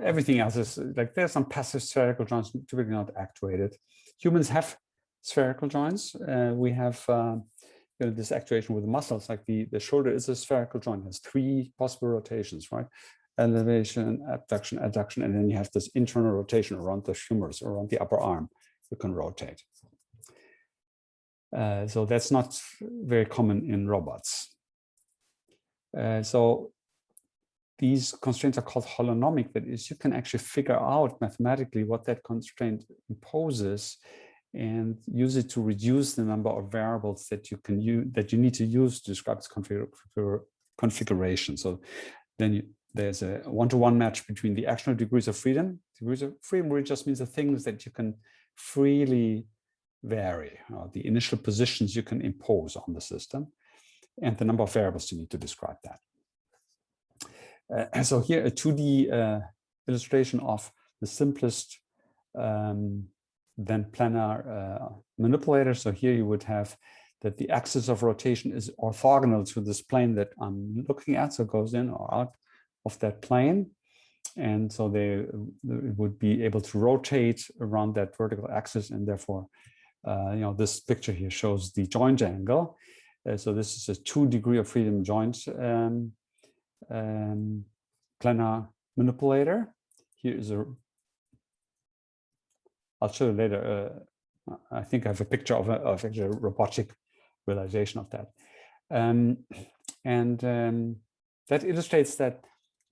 everything else is like, there's some passive spherical joints, typically not actuated. Humans have spherical joints. We have this actuation with the muscles, like the shoulder is a spherical joint, has 3 possible rotations, right? Elevation, abduction, adduction, and then you have this internal rotation around the humerus, around the upper arm. You can rotate. So that's not very common in robots. So these constraints are called holonomic. That is, you can actually figure out mathematically what that constraint imposes and use it to reduce the number of variables that you can use, that you need to use to describe its configuration. So then there's a one-to-one match between the actual degrees of freedom. Degrees of freedom really just means the things that you can freely vary, or the initial positions you can impose on the system, and the number of variables you need to describe that. So here a 2D illustration of the simplest then planar manipulator. So here you would have that the axis of rotation is orthogonal to this plane that I'm looking at, so it goes in or out of that plane. And so they would be able to rotate around that vertical axis, and therefore, this picture here shows the joint angle. So this is a 2 degree of freedom joint planar manipulator. Here is I'll show you later. I think I have a picture of actually a robotic realization of that. That illustrates that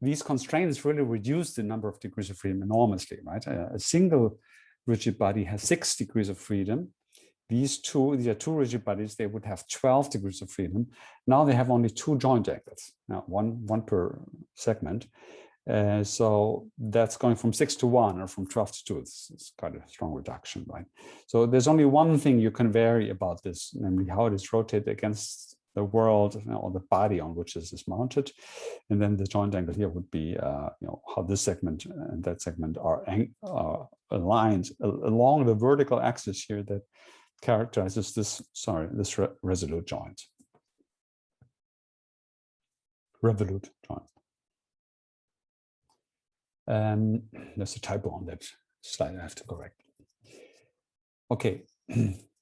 these constraints really reduce the number of degrees of freedom enormously, right? A single rigid body has 6 degrees of freedom. These are 2 rigid bodies, they would have 12 degrees of freedom. Now they have only 2 joint angles, now one per segment. So that's going from 6 to 1 or from 12 to 2. It's quite a strong reduction, right? So there's only one thing you can vary about this, namely how it is rotated against the world, or the body on which this is mounted. And then the joint angle here would be how this segment and that segment are aligned along the vertical axis here that characterizes this resolute joint. Revolute joint. There's a typo on that slide I have to correct. Okay,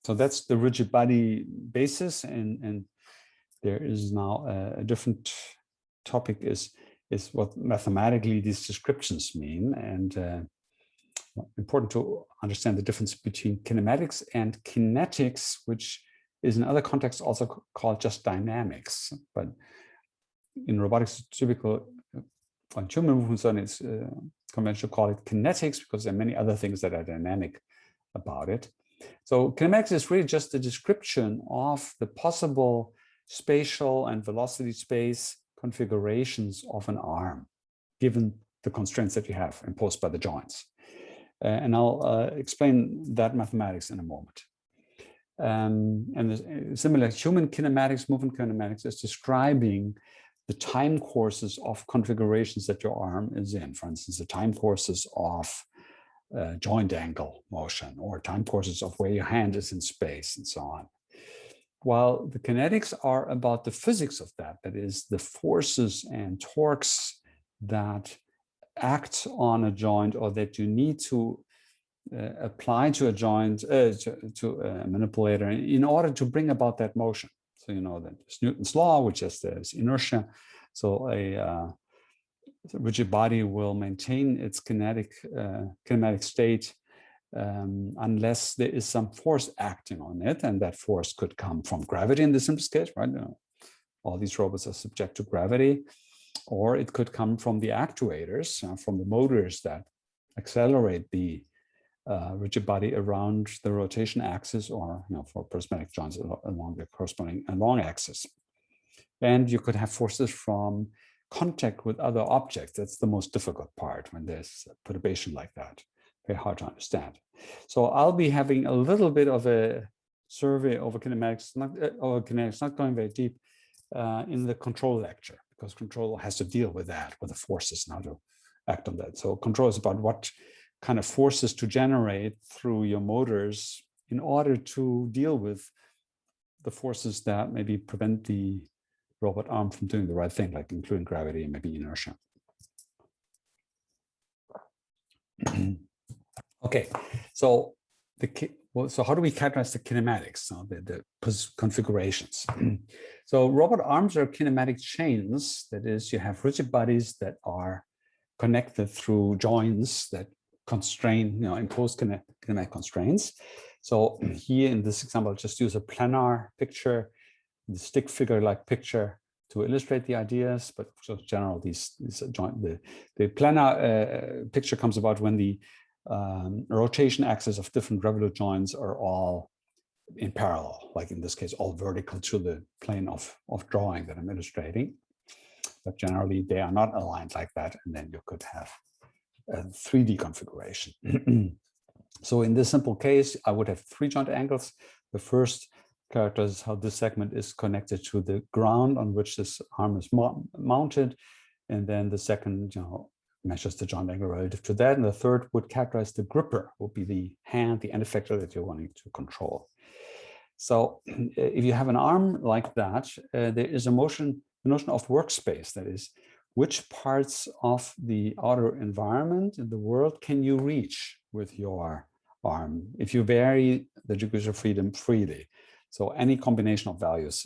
so that's the rigid body basis, and there is now a different topic is what mathematically these descriptions mean, and important to understand the difference between kinematics and kinetics, which is in other contexts also called just dynamics, but in robotics typical. On human movements, it's conventional to call it kinetics because there are many other things that are dynamic about it. So kinematics is really just the description of the possible spatial and velocity space configurations of an arm, given the constraints that you have imposed by the joints. And I'll explain that mathematics in a moment. And similar, human kinematics, movement kinematics is describing the time courses of configurations that your arm is in. For instance, the time courses of joint angle motion, or time courses of where your hand is in space, and so on. While the kinetics are about the physics of that, that is the forces and torques that act on a joint, or that you need to apply to a joint, to a manipulator in order to bring about that motion. So you know that it's Newton's law, which is there's inertia. So a rigid body will maintain its kinematic state unless there is some force acting on it, and that force could come from gravity in the simplest case, right? All these robots are subject to gravity, or it could come from the actuators, from the motors that accelerate the rigid body around the rotation axis, or for prismatic joints along the corresponding long axis. And you could have forces from contact with other objects. That's the most difficult part when there's a perturbation like that. Very hard to understand. So I'll be having a little bit of a survey over kinematics, not going very deep in the control lecture, because control has to deal with that, with the forces and how to act on that. So control is about what kind of forces to generate through your motors in order to deal with the forces that maybe prevent the robot arm from doing the right thing, like including gravity and maybe inertia. Okay, so how do we characterize the kinematics, the configurations? So robot arms are kinematic chains. That is, you have rigid bodies that are connected through joints that constrain, impose kinematic constraints. So here in this example, I'll just use a planar picture, the stick figure-like picture to illustrate the ideas, but in general, the planar picture comes about when the rotation axis of different revolute joints are all in parallel, like in this case, all vertical to the plane of drawing that I'm illustrating. But generally, they are not aligned like that, and then you could have a 3D configuration. So in this simple case, I would have 3 joint angles. The first characterizes how this segment is connected to the ground on which this arm is mounted. And then the second, measures the joint angle relative to that. And the third would characterize the gripper, would be the hand, the end effector that you're wanting to control. So if you have an arm like that, there is a notion of workspace. That is, which parts of the outer environment in the world can you reach with your arm if you vary the degrees of freedom freely. So any combination of values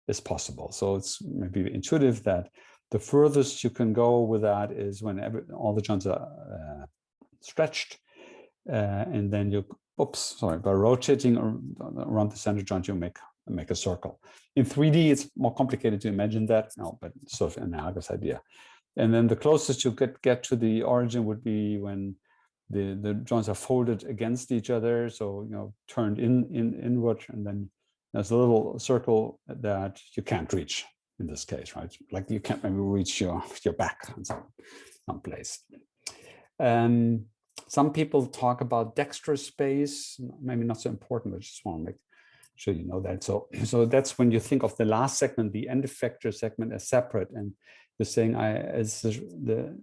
is possible. So it's maybe intuitive that the furthest you can go with that is when all the joints are stretched, and then you, by rotating around the center joint, you make a circle. In 3D, it's more complicated to imagine that, but it's sort of an analogous idea. And then the closest you get to the origin would be when the joints are folded against each other, so turned inward, and then there's a little circle that you can't reach in this case, right? Like you can't maybe reach your back in some place. Some people talk about dexterous space, maybe not so important, but I just want to make sure you know that. So that's when you think of the last segment, the end effector segment, as separate, and you're saying as the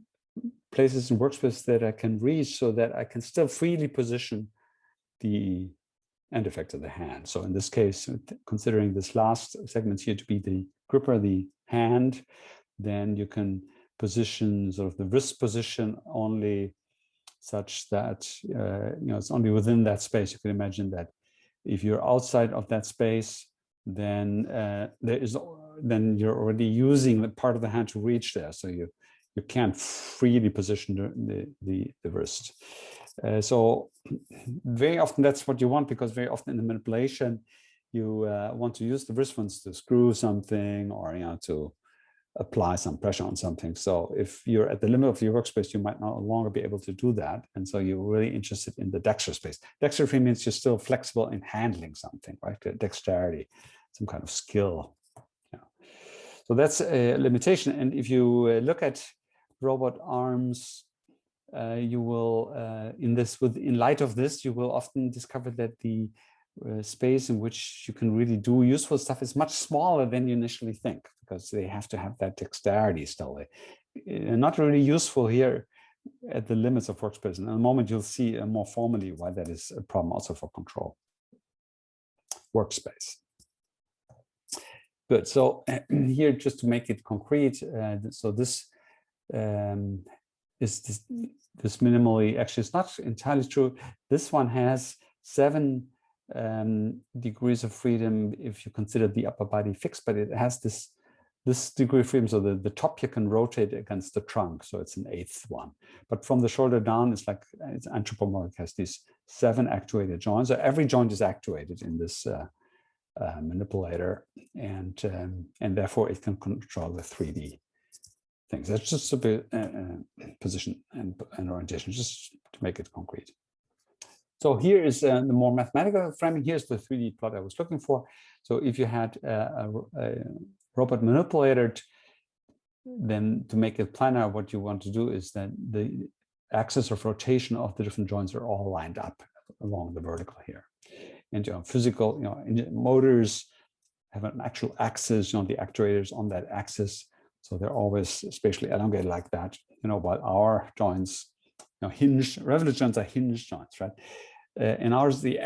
places in workspace that I can reach, so that I can still freely position the end effector of the hand. So in this case, considering this last segment here to be the gripper, the hand, then you can position sort of the wrist position only such that it's only within that space. You can imagine that if you're outside of that space, then then you're already using the part of the hand to reach there. So you can't freely position the wrist. So very often that's what you want, because very often in the manipulation, you want to use the wrist ones to screw something, or to apply some pressure on something. So if you're at the limit of your workspace, you might no longer be able to do that. And so you're really interested in the dexterous space. Dexterous means you're still flexible in handling something, right? Dexterity, some kind of skill. Yeah. So that's a limitation. And if you look at robot arms, you will, in light of this, you will often discover that the space in which you can really do useful stuff is much smaller than you initially think, because they have to have that dexterity still. They're not really useful here at the limits of workspace. And in a moment, you'll see more formally why that is a problem also for control workspace. Good. So here, just to make it concrete, so this is this minimally, actually, it's not entirely true. This one has 7 degrees of freedom if you consider the upper body fixed, but it has this degree of freedom, so the top you can rotate against the trunk, so it's an 8th one. But from the shoulder down, it's anthropomorphic, has these 7 actuated joints. So every joint is actuated in this manipulator, and therefore it can control the 3D things. That's just a bit position and orientation, just to make it concrete. So here is the more mathematical framing. Here's the 3D plot I was looking for. So if you had a robot manipulator, then to make it planar, what you want to do is that the axis of rotation of the different joints are all lined up along the vertical here. And physical, motors have an actual axis, the actuators on that axis. So they're always spatially elongated like that, while our joints, hinged, revolute joints are hinged joints, right? In ours, the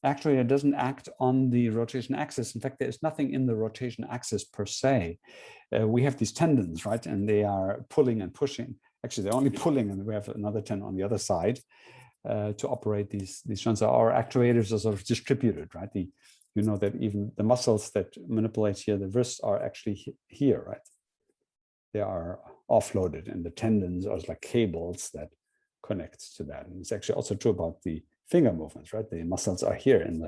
actuator doesn't act on the rotation axis. In fact, there's nothing in the rotation axis per se. We have these tendons, right? And they are pulling and pushing. Actually, they're only pulling, and we have another tendon on the other side to operate these joints. So our actuators are sort of distributed, right? You know that even the muscles that manipulate here, the wrists, are actually here, right? They are offloaded, and the tendons are like cables that connect to that. And it's actually also true about the finger movements, right? The muscles are here in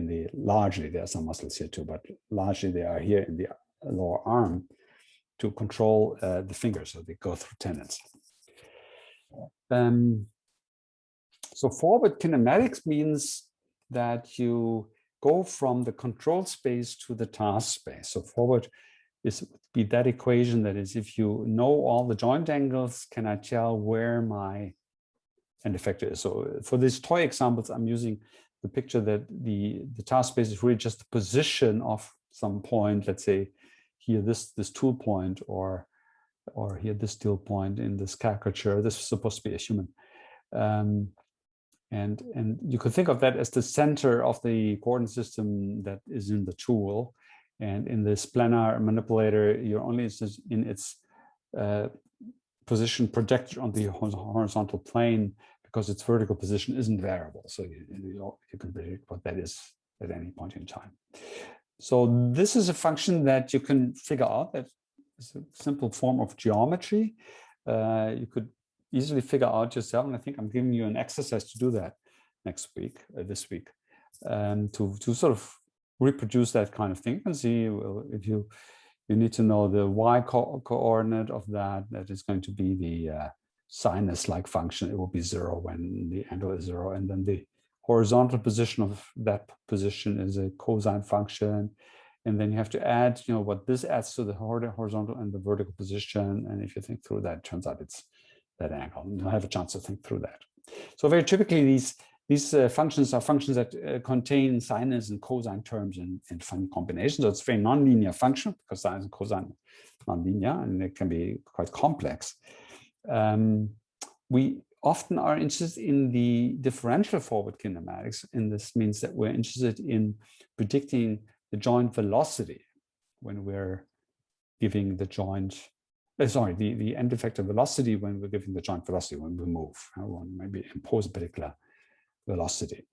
the largely, there are some muscles here too, but largely they are here in the lower arm to control the fingers, so they go through tendons. So forward kinematics means that you go from the control space to the task space. So forward is be that equation that is, if you know all the joint angles, can I tell where my end effector is? So for these toy examples, I'm using the picture that the task space is really just the position of some point. Let's say here this tool point, or here this tool point in this caricature. This is supposed to be a human. And you could think of that as the center of the coordinate system that is in the tool. And in this planar manipulator, you're only interested in its position projected on the horizontal plane, because its vertical position isn't variable. So you can predict what that is at any point in time. So this is a function that you can figure out. That is a simple form of geometry. You could easily figure out yourself, and I think I'm giving you an exercise to do that next week, this week, to sort of reproduce that kind of thing and see if you need to know the y coordinate of that. That is going to be the sinus-like function. It will be 0 when the angle is 0, and then the horizontal position of that position is a cosine function. And then you have to add, what this adds to the horizontal and the vertical position. And if you think through that, it turns out it's that angle. You'll have a chance to think through that. So very typically, these functions are functions that contain sinus and cosine terms in funny combinations. So it's a very nonlinear function, because sine and cosine are nonlinear, and it can be quite complex. We often are interested in the differential forward kinematics, and this means that we're interested in predicting the joint velocity when we're giving the joint, the end effector velocity when we're giving the joint velocity when we move. One maybe impose a particular velocity.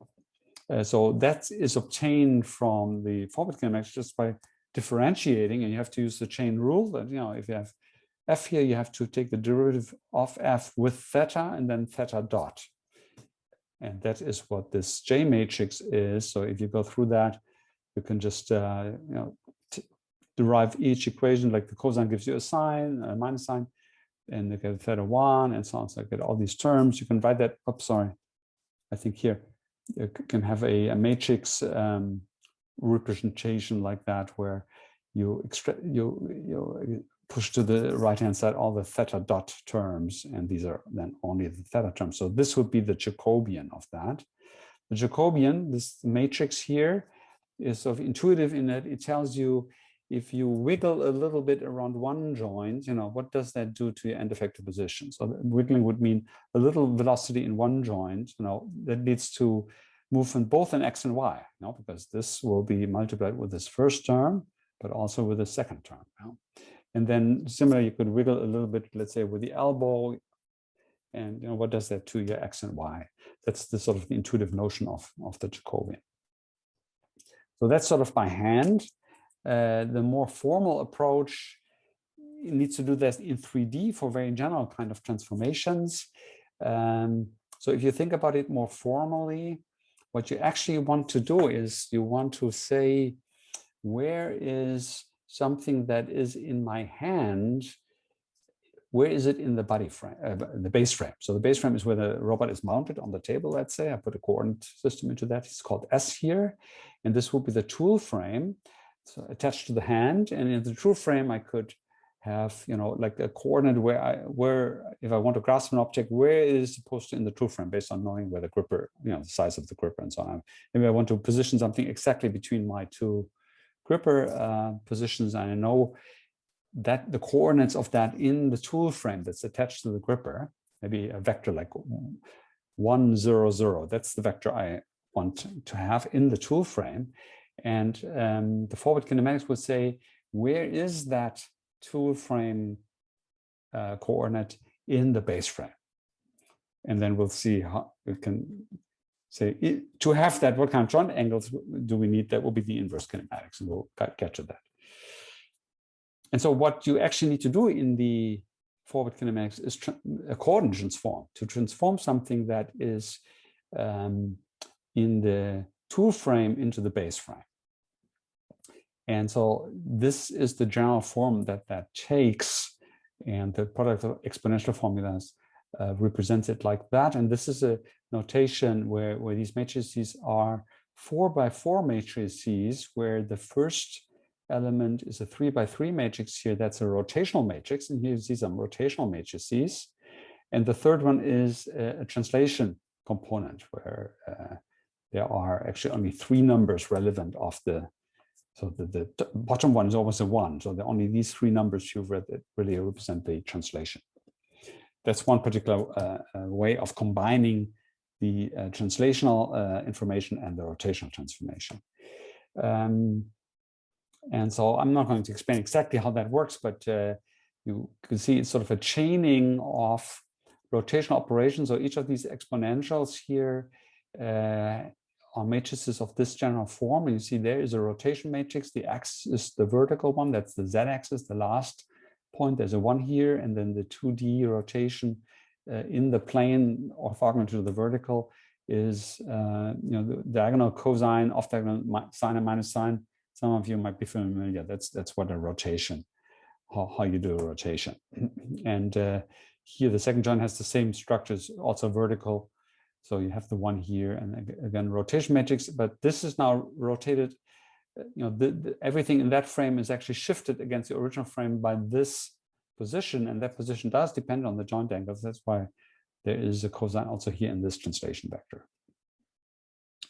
So that is obtained from the forward kinematics just by differentiating, and you have to use the chain rule that, if you have f here, you have to take the derivative of f with theta and then theta dot. And that is what this J matrix is. So if you go through that, you can just derive each equation, like the cosine gives you a sine, a minus sign, and you get theta 1 and so on. So I get all these terms. You can write that, I think here you can have a matrix representation like that, where you push to the right-hand side all the theta dot terms, and these are then only the theta terms. So this would be the Jacobian of that. The Jacobian, this matrix here, is sort of intuitive in that it tells you, if you wiggle a little bit around one joint, what does that do to your end effector position? So wiggling would mean a little velocity in one joint, that leads to movement both in x and y, because this will be multiplied with this first term, but also with the second term. And then similarly, you could wiggle a little bit, let's say, with the elbow, and what does that to your x and y? That's the sort of the intuitive notion of the Jacobian. So that's sort of by hand. The more formal approach needs to do this in 3D for very general kind of transformations. So if you think about it more formally, what you actually want to do is you want to say, where is something that is in my hand? Where is it in the body frame, the base frame? So the base frame is where the robot is mounted on the table, let's say. I put a coordinate system into that. It's called S here. And this will be the tool frame, so attached to the hand. And in the tool frame, I could have, like a coordinate where if I want to grasp an object, where it is supposed to in the tool frame, based on knowing where the gripper, the size of the gripper and so on. Maybe I want to position something exactly between my two gripper positions, and I know that the coordinates of that in the tool frame that's attached to the gripper, maybe a vector like 1, 0, 0. That's the vector I want to have in the tool frame. And the forward kinematics would say, where is that tool frame coordinate in the base frame? And then we'll see how we can say, to have that, what kind of joint angles do we need? That will be the inverse kinematics, and we'll get to that. And so what you actually need to do in the forward kinematics is a coordinate transform, to transform something that is in the tool frame into the base frame. And so this is the general form that takes, and the product of exponential formulas represents it like that. And this is a notation where these matrices are 4x4 matrices, where the first element is a 3x3 matrix here. That's a rotational matrix. And here you see some rotational matrices. And the third one is a translation component, where there are actually only 3 numbers relevant of the, so the bottom one is always a 1. So there are only these 3 numbers you've read that really represent the translation. That's one particular way of combining the translational information and the rotational transformation. And so I'm not going to explain exactly how that works, but you can see it's sort of a chaining of rotational operations. So each of these exponentials here are matrices of this general form. And you see there is a rotation matrix. The x is the vertical one. That's the z-axis, the last point. There's a 1 here, and then the 2D rotation in the plane orthogonal to the vertical is the diagonal, cosine, off diagonal, sine and minus sine. Some of you might be familiar. That's what a rotation, how you do a rotation. And here the second joint has the same structures, also vertical. So you have the 1 here, and again rotation matrix. But this is now rotated. Everything in that frame is actually shifted against the original frame by this position, and that position does depend on the joint angles. That's why there is a cosine also here in this translation vector.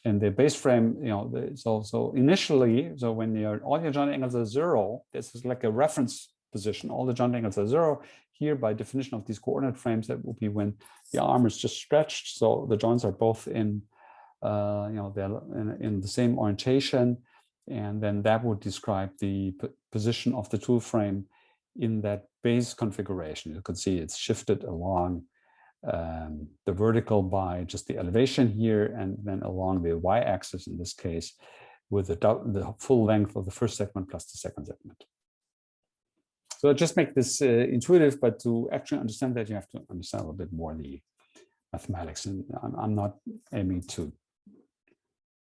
And the base frame, so initially, so when all your joint angles are 0, this is like a reference position. All the joint angles are 0. Here, by definition of these coordinate frames, that will be when the arm is just stretched. So the joints are both in, they're in the same orientation, and then that would describe the position of the tool frame in that base configuration. You can see it's shifted along the vertical by just the elevation here, and then along the y-axis in this case with the full length of the first segment plus the second segment. So I just make this intuitive, but to actually understand that, you have to understand a little bit more the mathematics, and I'm not aiming to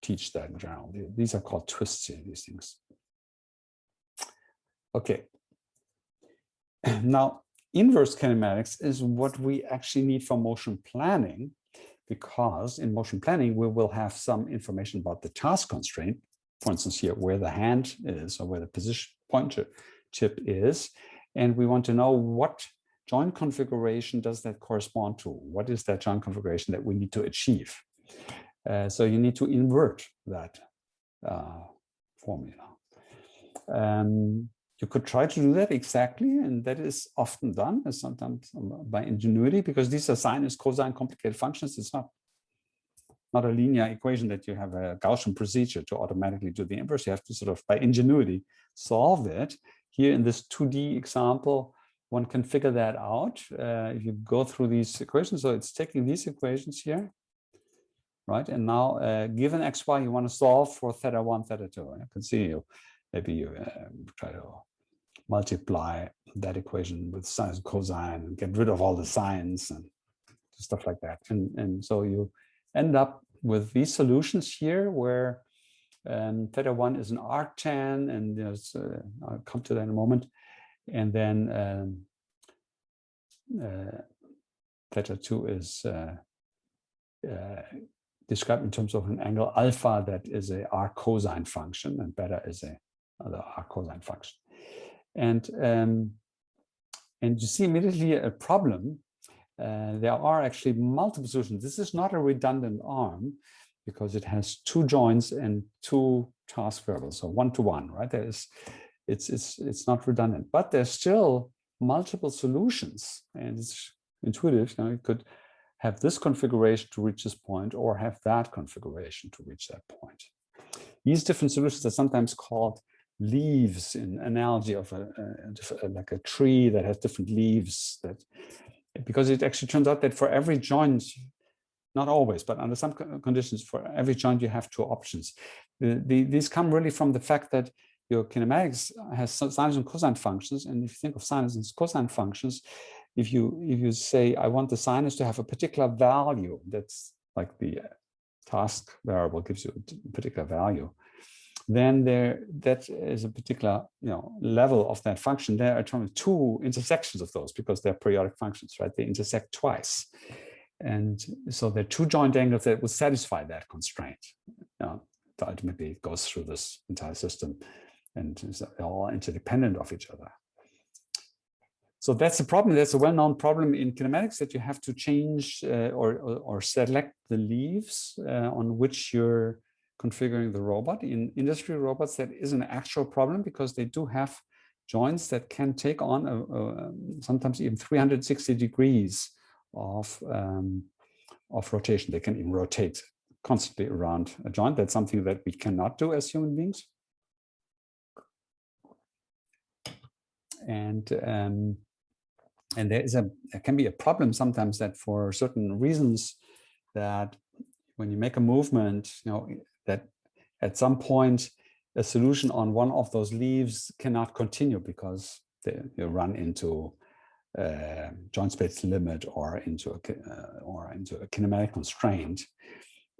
teach that in general. These are called twists here, these things. Okay. Now, inverse kinematics is what we actually need for motion planning, because in motion planning, we will have some information about the task constraint. For instance, here, where the hand is, or where the position pointer chip is. And we want to know what joint configuration does that correspond to? What is that joint configuration that we need to achieve? So you need to invert that formula. You could try to do that exactly, and that is often done, sometimes by ingenuity, because these are sine and cosine complicated functions. It's not a linear equation that you have a Gaussian procedure to automatically do the inverse. You have to sort of, by ingenuity, solve it. Here in this 2D example, one can figure that out if you go through these equations. So it's taking these equations here, right? And now, given xy, you want to solve for theta 1, theta 2. And you can see maybe you try to multiply that equation with sine and cosine and get rid of all the sines and stuff like that. And so you end up with these solutions here where theta 1 is an arctan, and there's I'll come to that in a moment. And then theta 2 is described in terms of an angle alpha that is a arc cosine function, and beta is another arc cosine function. And you see immediately a problem. There are actually multiple solutions. This is not a redundant arm because it has 2 joints and 2 task variables, so 1-to-1, right? It's not redundant, but there's still multiple solutions, and it's intuitive. You could have this configuration to reach this point, or have that configuration to reach that point. These different solutions are sometimes called leaves, in analogy of like a tree that has different leaves, because it actually turns out that for every joint, not always, but under some conditions, for every joint you have 2 options. These come really from the fact that your kinematics has sine and cosine functions, and if you think of sine and cosine functions, if you say I want the sinus to have a particular value, that's like the task variable gives you a particular value, then that is a particular level of that function. There are 2 intersections of those, because they're periodic functions, right? They intersect twice, and so there are 2 joint angles that will satisfy that constraint. Ultimately, it goes through this entire system, and they're all interdependent of each other. So that's a problem. That's a well-known problem in kinematics, that you have to change or select the leaves on which you're configuring the robot. In industry robots, that is an actual problem, because they do have joints that can take on sometimes even 360 degrees of rotation. They can even rotate constantly around a joint. That's something that we cannot do as human beings. And there can be a problem sometimes that for certain reasons that when you make a movement, that at some point a solution on one of those leaves cannot continue because you run into joint space limit or into a kinematic constraint.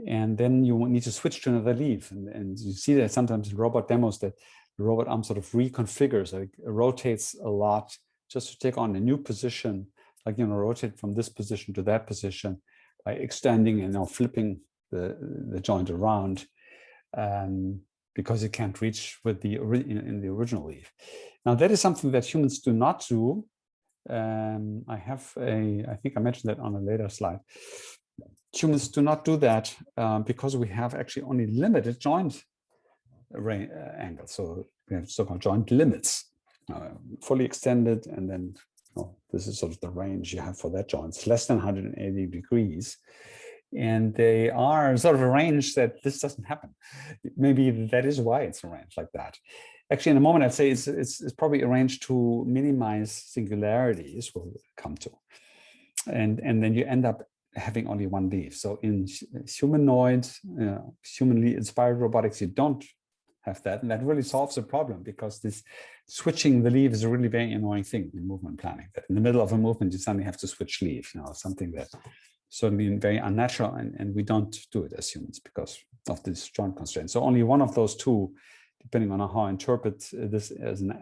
And then you need to switch to another leaf. And you see that sometimes in robot demos that the robot arm sort of reconfigures, like it rotates a lot just to take on a new position, like, rotate from this position to that position by extending and flipping the joint around, because you can't reach with in the original leaf. Now that is something that humans do not do. I think I mentioned that on a later slide. Humans do not do that because we have actually only limited joint angles. So we have so-called joint limits, fully extended, and then this is sort of the range you have for that joint. It's less than 180 degrees. And they are sort of a range that this doesn't happen. Maybe that is why it's arranged like that. Actually, in a moment, I'd say it's probably arranged to minimize singularities, we'll come to. And then you end up having only one leaf. So in humanoid, humanly inspired robotics, you don't have that. And that really solves the problem, because this switching the leaf is a really very annoying thing in movement planning. That in the middle of a movement, you suddenly have to switch leaf, something that certainly very unnatural, and we don't do it as humans because of this joint constraint. So only one of those two, depending on how I interpret this as an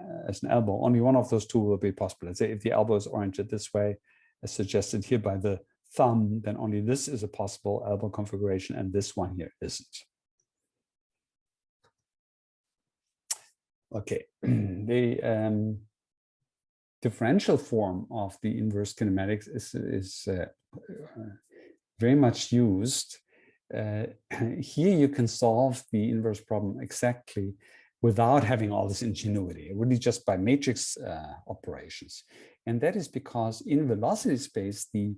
elbow, only one of those two will be possible. Let's say if the elbow is oriented this way, as suggested here by the thumb, then only this is a possible elbow configuration, and this one here isn't. Okay, the differential form of the inverse kinematics is very much used. Here you can solve the inverse problem exactly without having all this ingenuity, really just by matrix operations. And that is because in velocity space, the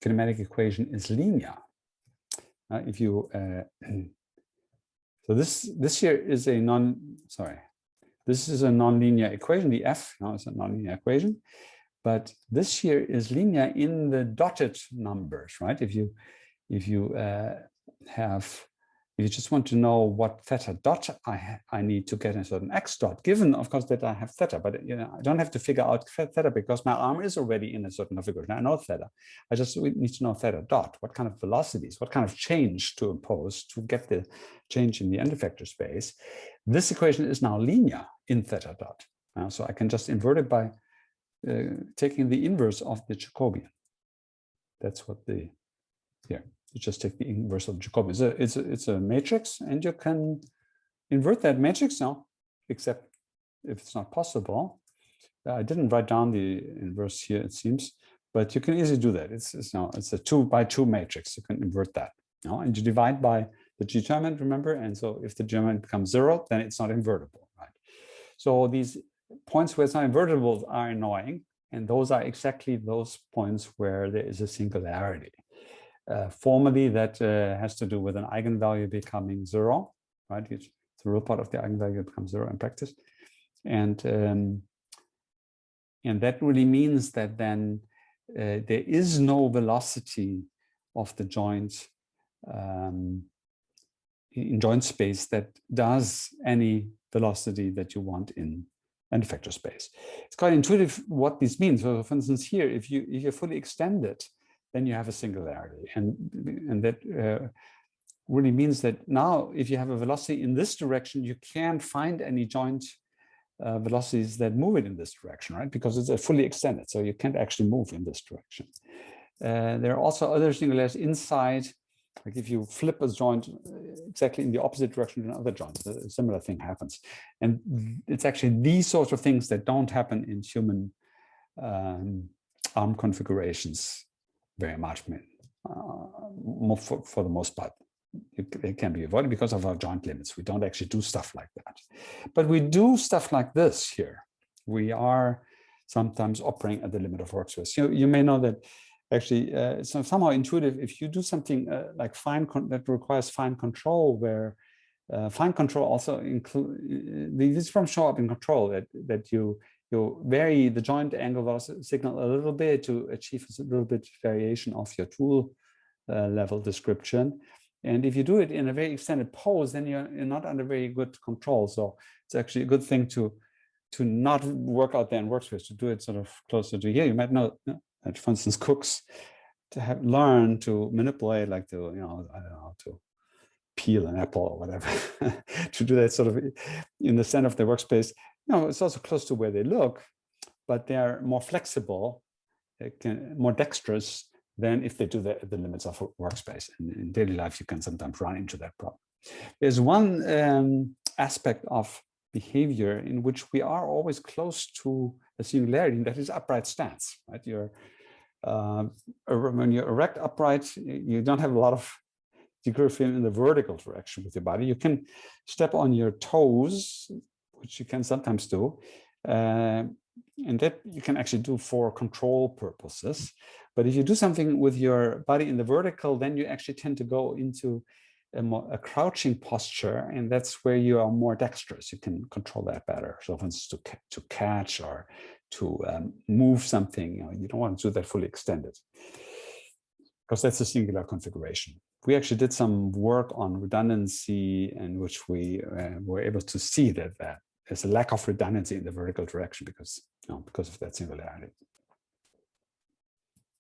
kinematic equation is linear. So this here is a this is a nonlinear equation. The F is a nonlinear equation, but this here is linear in the dotted numbers, right? If you just want to know what theta dot I need to get a certain x dot, given of course that I have theta, but I don't have to figure out theta because my arm is already in a certain configuration. I know theta. I just need to know theta dot, what kind of velocities, what kind of change to impose to get the change in the end effector space. This equation is now linear in theta dot. So I can just invert it by taking the inverse of the Jacobian. That's what here. You just take the inverse of Jacobian. It's a matrix, and you can invert that matrix now, except if it's not possible. I didn't write down the inverse here, it seems, but you can easily do that. It's a 2 by 2 matrix. You can invert that. And you divide by the determinant, remember? And so if the determinant becomes 0, then it's not invertible, right? So these points where it's not invertible are annoying, and those are exactly those points where there is a singularity. Formally, that has to do with an eigenvalue becoming 0, right? It's the real part of the eigenvalue becomes 0 in practice, and that really means that then there is no velocity of the joint in joint space that does any velocity that you want in end effector space. It's quite intuitive what this means. So, for instance, here, if you fully extend it, then you have a singularity, and that really means that now, if you have a velocity in this direction, you can't find any joint velocities that move it in this direction, right? Because it's fully extended, so you can't actually move in this direction. There are also other singularities inside, like if you flip a joint exactly in the opposite direction to another joint, a similar thing happens. And it's actually these sorts of things that don't happen in human arm configurations very much, for the most part. It can be avoided because of our joint limits. We don't actually do stuff like that. But we do stuff like this here. We are sometimes operating at the limit of work space. You may know that actually it's somehow intuitive. If you do something like that requires fine control, where Fine control also include these problems show up in control that you vary the joint angle velocity signal a little bit to achieve a little bit variation of your tool level description. And if you do it in a very extended pose, then you're not under very good control. So it's actually a good thing to not work out there in workspace, to do it sort of closer to here. You might know that, for instance, cooks to have learned to manipulate, like to, I don't know, to peel an apple or whatever, to do that sort of in the center of the workspace. It's also close to where they look, but they're more flexible, more dexterous than if they do the limits of a workspace. In daily life, you can sometimes run into that problem. There's one aspect of behavior in which we are always close to a singularity, and that is upright stance, right? When you're erect upright, you don't have a lot of degree of freedom in the vertical direction with your body. You can step on your toes, which you can sometimes do, and that you can actually do for control purposes. But if you do something with your body in the vertical, then you actually tend to go into a crouching posture, and that's where you are more dexterous. You can control that better. So, for instance, to catch or to move something, you don't want to do that fully extended, because that's a singular configuration. We actually did some work on redundancy in which we were able to see that there's a lack of redundancy in the vertical direction because of that singularity.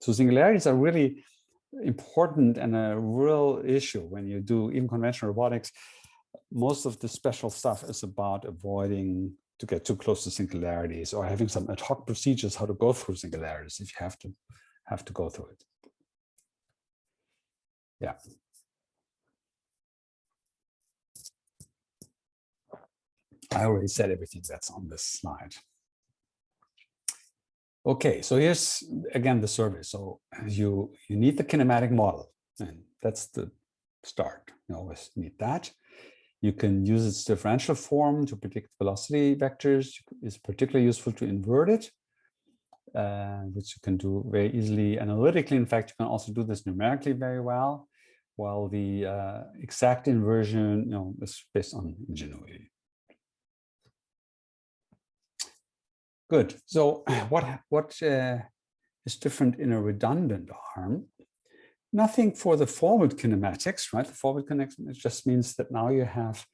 So singularities are really important and a real issue when you do even conventional robotics. Most of the special stuff is about avoiding to get too close to singularities, or having some ad hoc procedures how to go through singularities if you have to go through it. Yeah. I already said everything that's on this slide. Okay, so here's again the survey. So you need the kinematic model, and that's the start. You always need that. You can use its differential form to predict velocity vectors. It's particularly useful to invert it, which you can do very easily analytically. In fact, you can also do this numerically very well, while the exact inversion, is based on ingenuity. Good. So what is different in a redundant arm? Nothing for the forward kinematics, right? The forward kinematics just means that now you have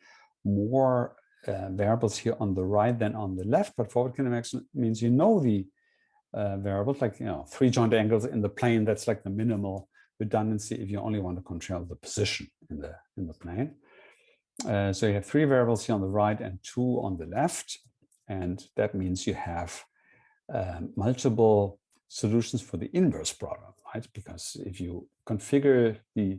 more variables here on the right than on the left, but forward kinematics means the variables, like 3 joint angles in the plane. That's like the minimal redundancy if you only want to control the position in the plane. So you have 3 variables here on the right and 2 on the left, and that means you have multiple solutions for the inverse problem, right? Because if you configure the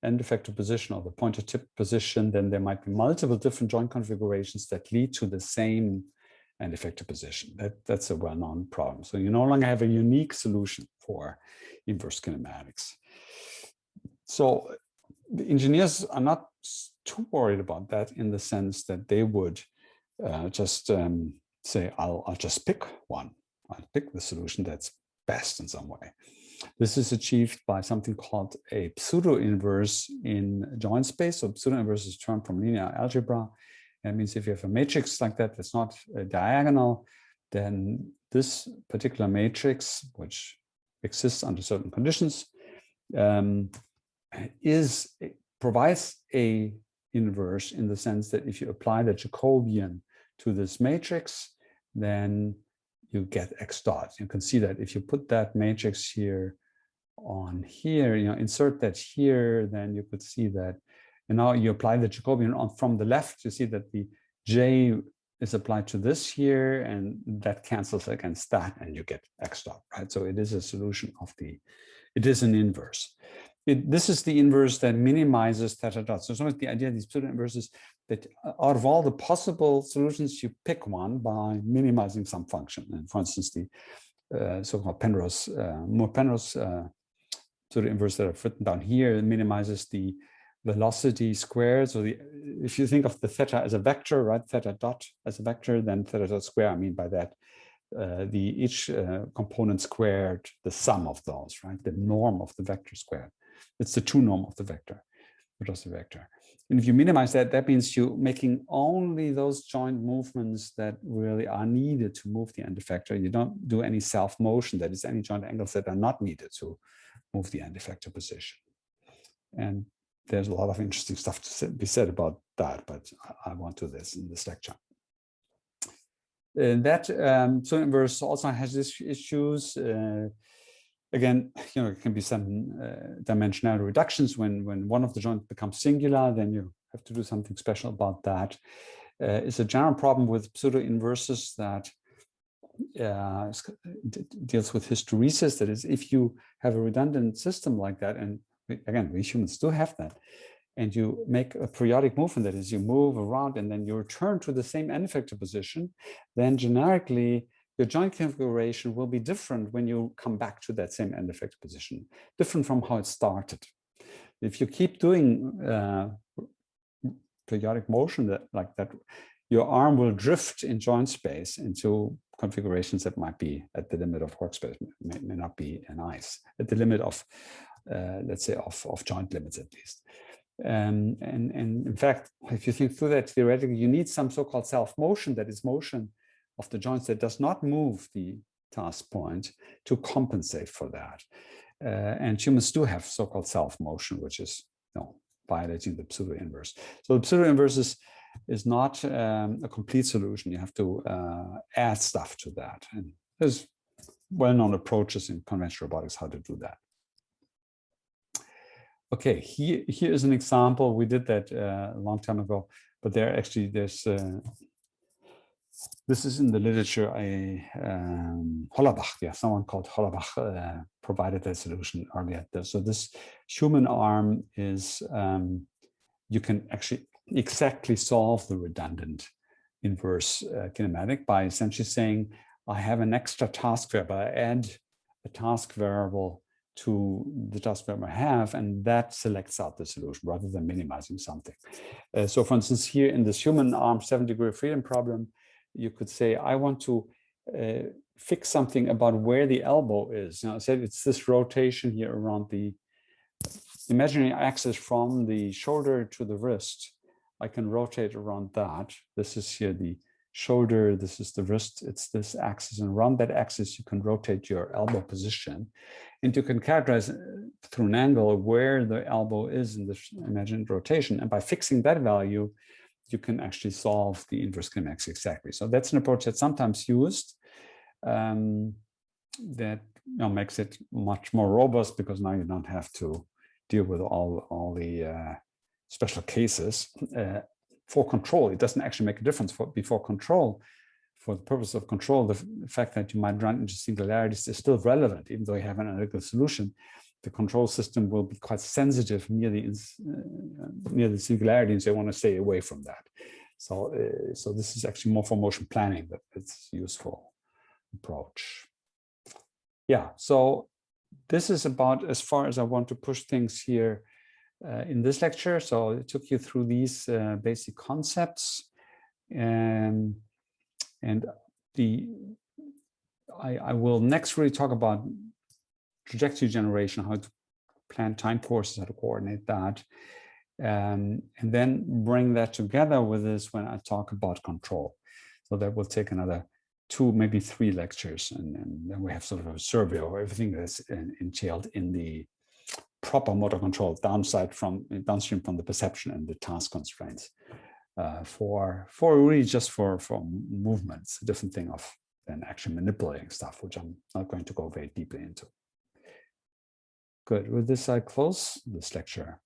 end effector position or the pointer tip position, then there might be multiple different joint configurations that lead to the same end effector position. That's a well-known problem. So you no longer have a unique solution for inverse kinematics. So the engineers are not too worried about that, in the sense that they would just say, I'll just pick one. I'll pick the solution that's best in some way. This is achieved by something called a pseudo-inverse in joint space. So pseudo-inverse is termed from linear algebra. That means if you have a matrix like that that's not diagonal, then this particular matrix, which exists under certain conditions, provides a inverse, in the sense that if you apply the Jacobian to this matrix, then you get x dot. You can see that if you put that matrix here on here, insert that here, then you could see that. And now you apply the Jacobian from the left, you see that the J is applied to this here, and that cancels against that, and you get x dot, right? So it is a solution it is an inverse. This is the inverse that minimizes theta dot. So it's always the idea of these pseudo inverses that out of all the possible solutions, you pick one by minimizing some function. And for instance, the so-called Moore-Penrose pseudo inverse that I've written down here minimizes the velocity squared. So if you think of the theta as a vector, right, theta dot as a vector, then theta dot square, I mean by that, each component squared the sum of those, right? The norm of the vector squared. It's the true norm of the vector, which is the vector. And if you minimize that, that means you're making only those joint movements that really are needed to move the end effector. You don't do any self motion, that is, any joint angles that are not needed to move the end effector position. And there's a lot of interesting stuff to be said about that, but I won't do this in this lecture. That pseudo inverse also has these issues. Again, it can be some dimensionality reductions. When one of the joints becomes singular, then you have to do something special about that. It's a general problem with pseudo inverses that deals with hysteresis. That is, if you have a redundant system like that, and again, we humans do have that, and you make a periodic movement, that is, you move around and then you return to the same end effector position, then generically your joint configuration will be different when you come back to that same end effector position, different from how it started. If you keep doing periodic motion like that, your arm will drift in joint space into configurations that might be at the limit of workspace, may not be nice, at the limit of, let's say, of joint limits at least. And in fact, if you think through that theoretically, you need some so-called self-motion, that is motion of the joints that does not move the task point, to compensate for that. And humans do have so-called self-motion, which is violating the pseudo-inverse. So the pseudo-inverse is not a complete solution. You have to add stuff to that. And there's well-known approaches in conventional robotics how to do that. Okay, here is an example. We did that a long time ago, but there's this is in the literature. Hollerbach, someone called Hollerbach provided that solution earlier. So this human arm is, you can actually exactly solve the redundant inverse kinematic by essentially saying, I have an extra task variable, I add a task variable to the task variable I have, and that selects out the solution rather than minimizing something. So for instance, here in this human arm 7-degree freedom problem, you could say, I want to fix something about where the elbow is. I said it's this rotation here around the imaginary axis from the shoulder to the wrist. I can rotate around that. This is here the shoulder, this is the wrist, it's this axis, and around that axis you can rotate your elbow position, and you can characterize through an angle where the elbow is in the imagined rotation, and by fixing that value you can actually solve the inverse kinematics exactly. So that's an approach that's sometimes used that makes it much more robust, because now you don't have to deal with all the special cases. For control, it doesn't actually make a difference. Before control, for the purpose of control, the fact that you might run into singularities is still relevant, even though you have an analytical solution. The control system will be quite sensitive near the singularity, and so you want to stay away from that. So this is actually more for motion planning that it's a useful approach. Yeah, so this is about as far as I want to push things here in this lecture. So I took you through these basic concepts, and I will next really talk about trajectory generation, how to plan time courses, how to coordinate that, and then bring that together with this when I talk about control. So that will take another 2, maybe 3 lectures, and then we have sort of a survey of everything that's entailed in the proper motor control downstream from the perception and the task constraints for really just for movements, a different thing of than actually manipulating stuff, which I'm not going to go very deeply into. Good. With this, I close this lecture.